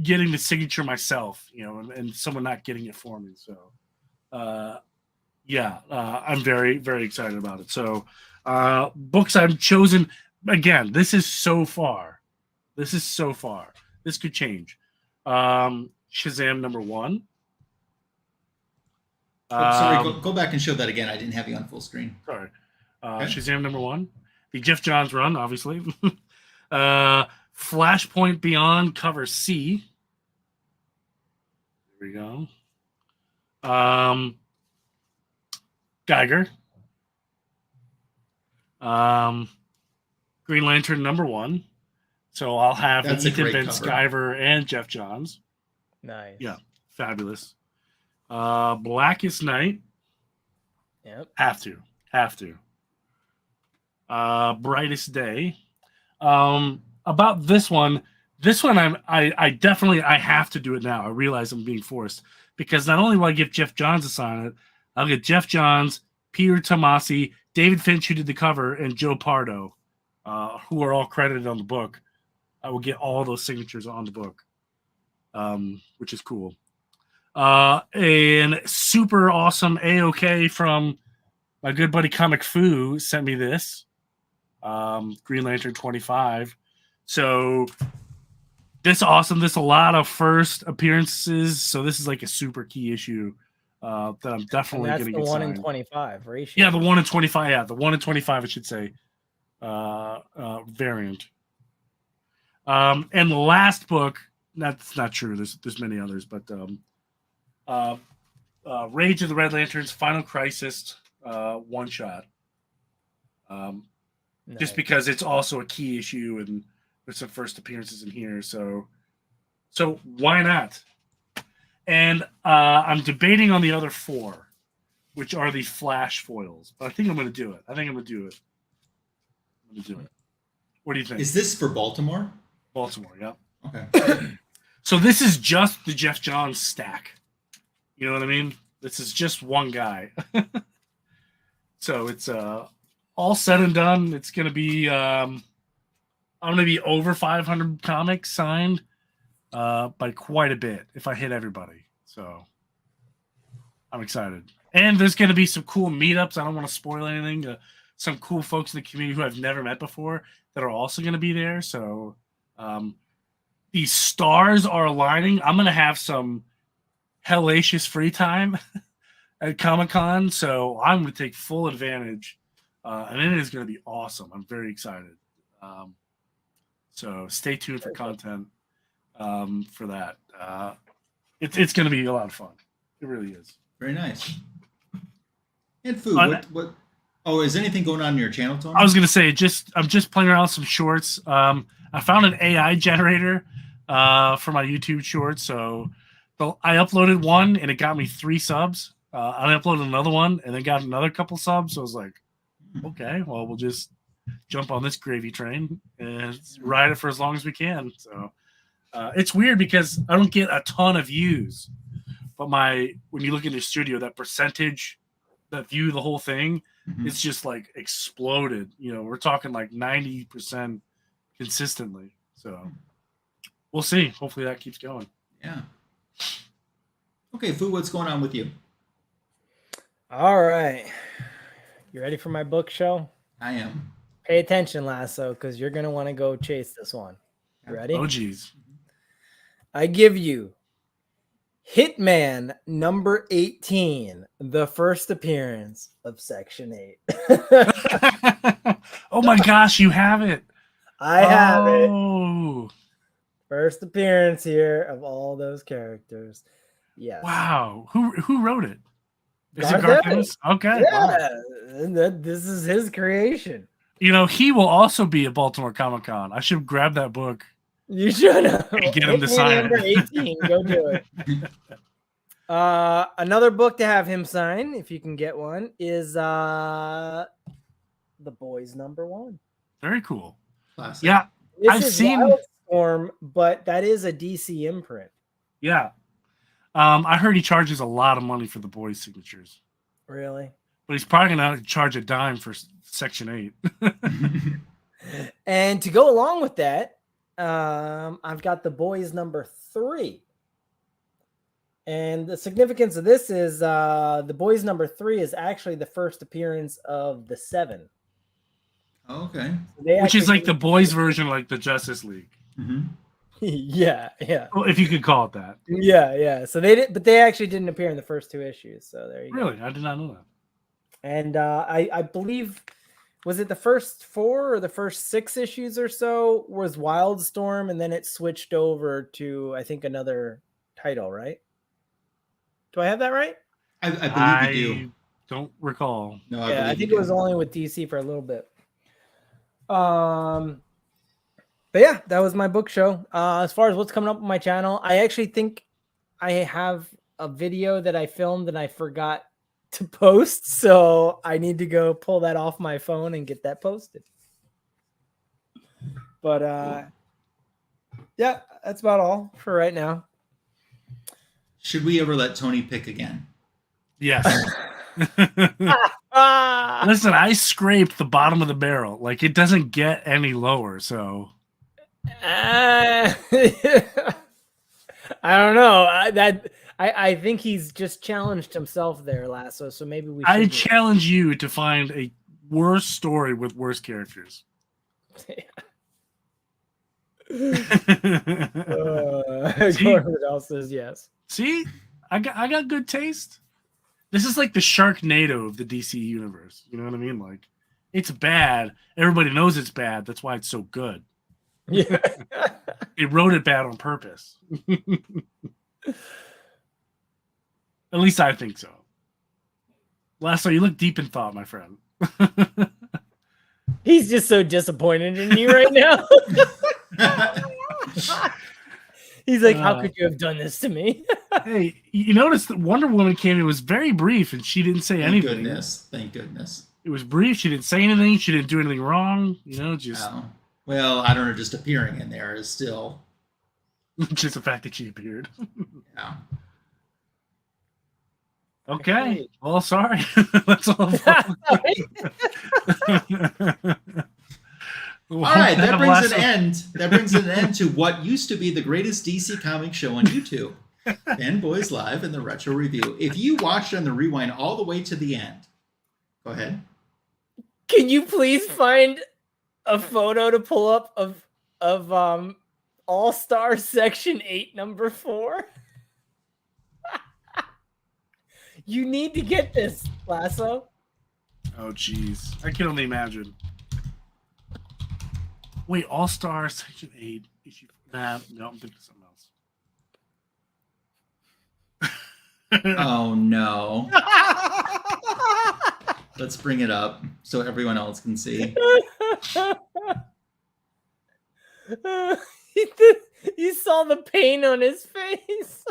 getting the signature myself, and someone not getting it for me. So, I'm very, very excited about it. So, books I've chosen, again, this is so far. This could change. Shazam #1. Sorry, go back and show that again. I didn't have you on full screen. Sorry. Okay. Shazam #1. The Jeff Johns run, obviously. Flashpoint Beyond cover C. There we go. Geiger. Green Lantern #1. So I'll have Ethan Van Sciver and Jeff Johns. Nice. Yeah, fabulous. Blackest Night. Yep. Have to. Brightest Day. About this one I definitely have to do it now. I realize I'm being forced because not only will I give Jeff Johns a sign it, I'll get Jeff Johns, Peter Tomasi, David Finch, who did the cover, and Joe Pardo, who are all credited on the book. I will get all those signatures on the book, which is cool. And super awesome AOK from my good buddy Comic Fu sent me this. Green Lantern 25. So this is awesome. This is a lot of first appearances. So this is like a super key issue that I'm definitely going to get. That's the 1 in signed. 25 ratio. Yeah, the 1 in 25. Yeah, the 1 in 25, I should say, variant. And the last book, that's not true. There's many others, but Rage of the Red Lanterns, Final Crisis, one shot. Nice. Just because it's also a key issue and there's some first appearances in here, so why not? And I'm debating on the other 4, which are the Flash foils. But I think I'm going to do it. What do you think? Is this for Baltimore? Baltimore, yeah. Okay. So this is just the Jeff Johns stack. You know what I mean? This is just one guy. So it's all said and done. It's going to be I'm going to be over 500 comics signed by quite a bit if I hit everybody. So I'm excited. And there's going to be some cool meetups. I don't want to spoil anything. Some cool folks in the community who I've never met before that are also going to be there. So these stars are aligning. I'm going to have some hellacious free time at Comic-Con. So I'm going to take full advantage. And it is going to be awesome. I'm very excited. So stay tuned for content for that. It's going to be a lot of fun. It really is. Very nice. And food. What? Oh, is anything going on in your channel, Tony? I was going to say, I'm just playing around with some shorts. I found an AI generator for my YouTube shorts. So I uploaded one and it got me 3 subs. I uploaded another one and then got another couple subs. So I was like, okay, well, we'll just jump on this gravy train and ride it for as long as we can. So it's weird because I don't get a ton of views, but when you look in the studio, that percentage that view the whole thing, it's just like exploded. We're talking like 90% consistently. So we'll see. Hopefully that keeps going. Yeah. Okay, Fu, what's going on with you? All right. You ready for my book show? I am. Pay attention, Lasso, because you're going to want to go chase this one. You ready? Oh, geez. I give you Hitman number 18, the first appearance of Section 8. Oh my gosh, you have it. I have it. First appearance here of all those characters. Yes. Wow. Who wrote it? Is Garth it Garth Ennis. Ennis? Okay. Yeah. Wow. This is his creation. He will also be at Baltimore Comic-Con. I should grab that book. You should have. Get him to sign number it. 18. Go do it. Another book to have him sign, if you can get one, is The Boys #1. Very cool. Classic. Yeah. This is Wildstorm, but that is a DC imprint. Yeah. I heard he charges a lot of money for the Boys signatures. Really? But he's probably going to charge a dime for Section 8. And to go along with that, I've got The Boys #3. And the significance of this is The Boys #3 is actually the first appearance of the 7. Okay. Which is like the Boys version of like the Justice League. Yeah. Well, if you could call it that. Yeah. So they actually didn't appear in the first 2 issues. So there you go. Really? I did not know that. And I believe, was it the first 4 or the first 6 issues or so was Wildstorm, and then it switched over to, I think, another title, right? Do I have that right? I believe you do. Don't recall. No, I think it was only with DC for a little bit. But yeah, that was my book show. As far as what's coming up on my channel, I actually think I have a video that I filmed and I forgot to post, so I need to go pull that off my phone and get that posted. But yeah, that's about all for right now. Should we ever let Tony pick again? Yes. Listen, I scraped the bottom of the barrel. Like, it doesn't get any lower, so I don't know. I think he's just challenged himself there, Lasso. So maybe we. I challenge you to find a worse story with worse characters. Gordon else says yes. See, I got good taste. This is like the Sharknado of the DC universe. You know what I mean? Like, it's bad. Everybody knows it's bad. That's why it's so good. Yeah. They wrote it bad on purpose. At least I think so. Lasso, you look deep in thought, my friend. He's just so disappointed in you right now. He's like, how could you have done this to me? Hey, you notice that Wonder Woman came in, was very brief, and she didn't say anything. Thank goodness. It was brief. She didn't say anything. She didn't do anything wrong. Just... Well, I don't know, just appearing in there is still... just the fact that she appeared. Yeah. Okay. Well, sorry. That's all. All right, that brings an end to what used to be the greatest DC comic show on YouTube. Fanboys Live in the Retro Review. If you watched on the rewind all the way to the end, go ahead. Can you please find a photo to pull up of All Star Section 8 number 4? You need to get this, Lasso. Oh, jeez. I can only imagine. Wait, All Star Section 8 issue. Nah, no, I'm thinking something else. Oh no. Let's bring it up so everyone else can see. You saw the pain on his face.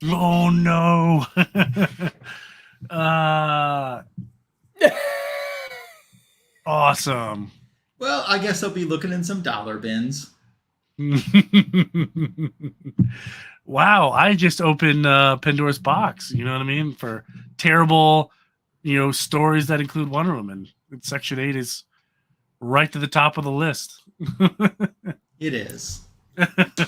Oh no. Awesome. Well, I guess I'll be looking in some dollar bins. Wow, I just opened Pandora's box, you know what I mean? For terrible, stories that include Wonder Woman. Section 8 is right to the top of the list. It is.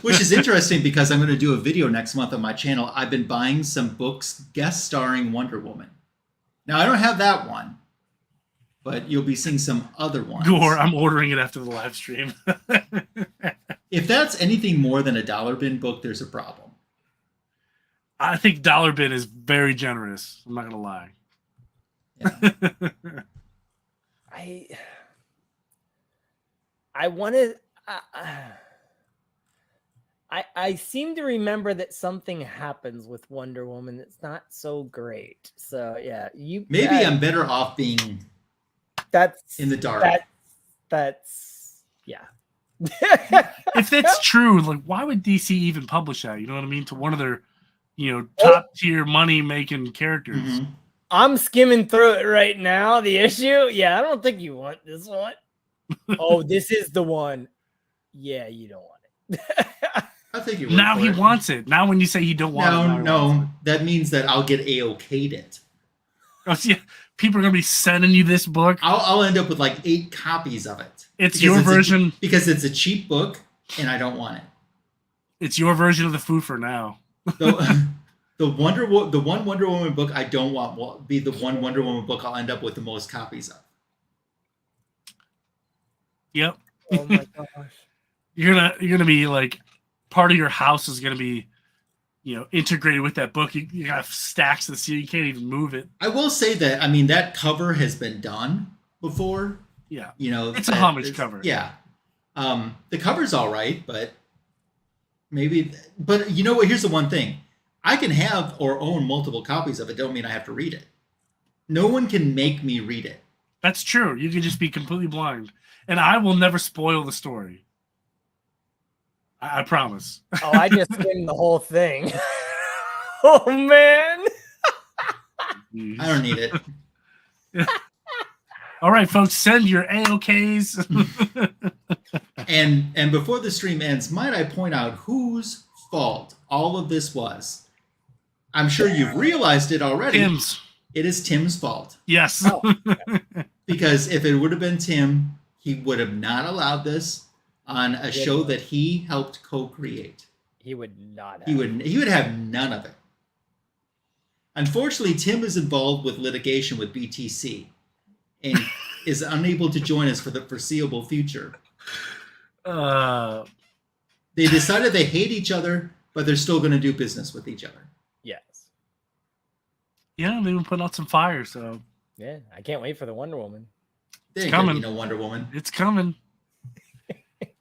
Which is interesting because I'm going to do a video next month on my channel. I've been buying some books guest starring Wonder Woman. Now, I don't have that one, but you'll be seeing some other ones. Or I'm ordering it after the live stream. If that's anything more than a dollar bin book, there's a problem. I think dollar bin is very generous. I'm not going to lie. Yeah. I want to... I seem to remember that something happens with Wonder Woman that's not so great. So yeah, I'm better off being that's in the dark. That's yeah. If that's true, like why would DC even publish that? You know what I mean? To one of their, top tier money making characters. Mm-hmm. I'm skimming through it right now. The issue, yeah, I don't think you want this one. Oh, this is the one. Yeah, you don't want it. I think you now he wants it. Now when you say you don't want it. No, that means that I'll get A-okay'd it. Oh, yeah. People are going to be sending you this book. I'll end up with like 8 copies of it. It's your version. Because it's a cheap book and I don't want it. It's your version of the Foofer now. The one Wonder Woman book I don't want will be the one Wonder Woman book I'll end up with the most copies of. Yep. Oh my gosh. You're gonna be like part of your house is gonna be, integrated with that book. You got stacks of the ceiling. You can't even move it. I will say that that cover has been done before. Yeah. It's a homage cover. Yeah. The cover's all right, but you know what? Here's the one thing. I can have or own multiple copies of it. Don't mean I have to read it. No one can make me read it. That's true. You can just be completely blind. And I will never spoil the story. I promise. Oh, I just skimmed the whole thing. Oh, man. I don't need it. All right, folks, send your AOKs. And before the stream ends, might I point out whose fault all of this was? I'm sure you've realized it already. Tim's. It is Tim's fault. Yes. Oh. Because if it would have been Tim, he would have not allowed this on a show that he helped co-create. He would not have. He would have none of it. Unfortunately, Tim is involved with litigation with BTC and is unable to join us for the foreseeable future. They decided they hate each other, but they're still going to do business with each other. Yes. Yeah, they've been putting out some fire, so. Yeah, I can't wait for the Wonder Woman. There It's ain't gonna coming. be no Wonder Woman. It's coming.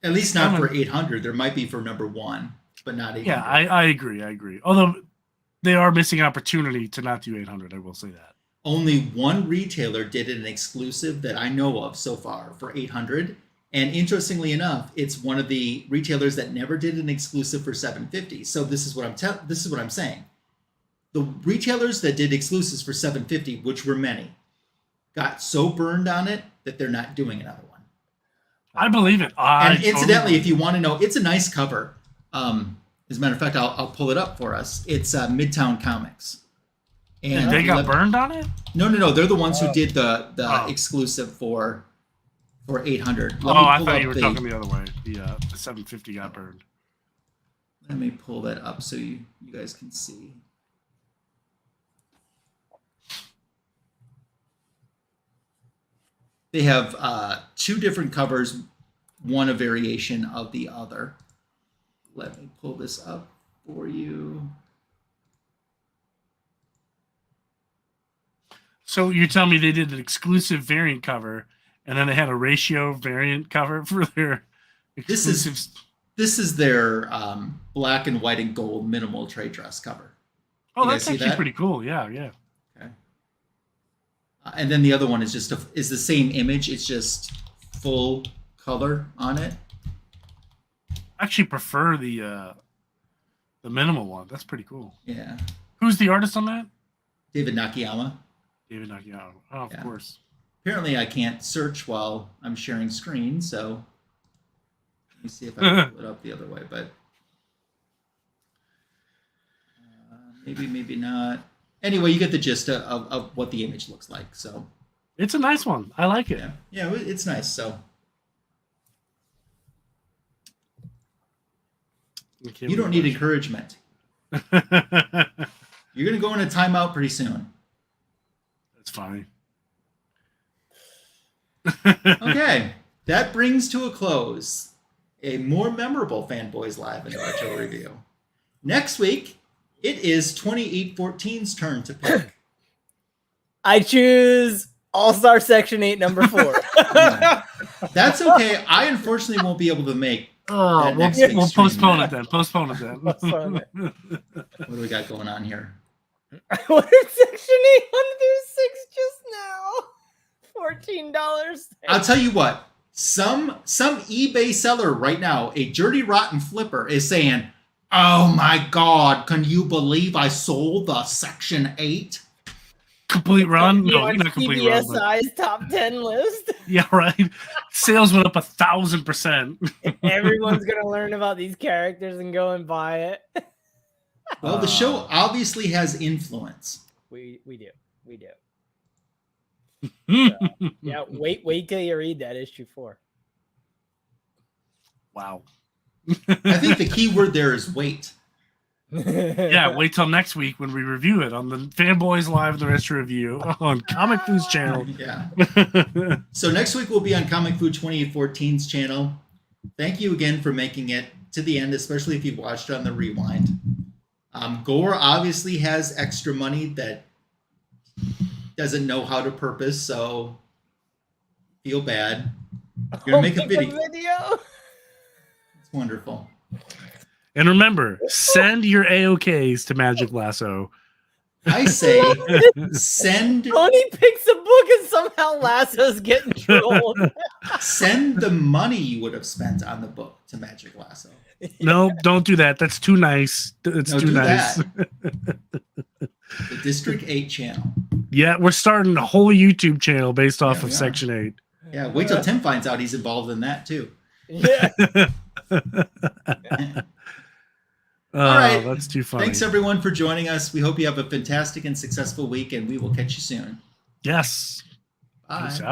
At least not for 800. There might be for number 1, but not 800. Yeah, I agree. Although they are missing opportunity to not do 800, I will say that. Only one retailer did an exclusive that I know of so far for 800. And interestingly enough, it's one of the retailers that never did an exclusive for 750. So this is what I'm saying. The retailers that did exclusives for 750, which were many, got so burned on it that they're not doing another one. I believe it. And incidentally, if you want to know, it's a nice cover. As a matter of fact, I'll pull it up for us. It's Midtown Comics. And they got burned on it? No. They're the ones who did the exclusive for or 800. Oh, I thought you were talking the other way. The 750 got burned. Let me pull that up so you guys can see. They have 2 different covers, one a variation of the other. Let me pull this up for you. So you're telling me they did an exclusive variant cover, and then they had a ratio variant cover for their exclusives? This is their black and white and gold minimal trade dress cover. Oh, that's actually pretty cool. Yeah. Okay. And then the other one is just is the same image. It's just full color on it. I actually prefer the minimal one. That's pretty cool. Yeah. Who's the artist on that? David Nakayama. David Nakayama. Oh, of course. Apparently, I can't search while I'm sharing screen, so let me see if I can pull it up the other way. But maybe not. Anyway, you get the gist of what the image looks like. So it's a nice one. I like it. Yeah, it's nice. So you don't need encouragement. You're going to go in a timeout pretty soon. That's fine. Okay, that brings to a close a more memorable Fanboys Live and Retro review. Next week, it is 2814's turn to pick. I choose All-Star Section 8, number 4. Yeah. That's okay. I unfortunately won't be able to make. We'll postpone it then. Postpone it then. What do we got going on here? What did Section 8 want to do 6 just now? $14. I'll tell you what. Some eBay seller right now, a dirty rotten flipper, is saying, "Oh my God, can you believe I sold the Section 8? Complete run? No, not complete run. CBSI's top 10 list. Yeah, right. Sales went up 1,000%. Everyone's gonna learn about these characters and go and buy it. Well, the show obviously has influence. We do. So, yeah, wait till you read that issue 4. Wow. I think the key word there is wait. Yeah, wait till next week when we review it on the Fanboys Live the Retro review on Comic Food's channel. Yeah. So next week we'll be on Comic Food 2814's channel. Thank you again for making it to the end, especially if you've watched it on the rewind. Gore obviously has extra money that doesn't know how to purpose, so feel bad. You're gonna make a video. It's wonderful. And remember, send your AOKs to Magic Lasso. I say send. Tony picks a book and somehow Lasso's getting trolled. Send the money you would have spent on the book to Magic Lasso. No, don't do that. That's too nice. It's too nice. The District 8 channel. Yeah, we're starting a whole YouTube channel based off of Section 8. Yeah, wait till Tim finds out he's involved in that too. Yeah. All right. That's too funny. Thanks everyone for joining us. We hope you have a fantastic and successful week, and we will catch you soon. Yes. Bye. Peace out.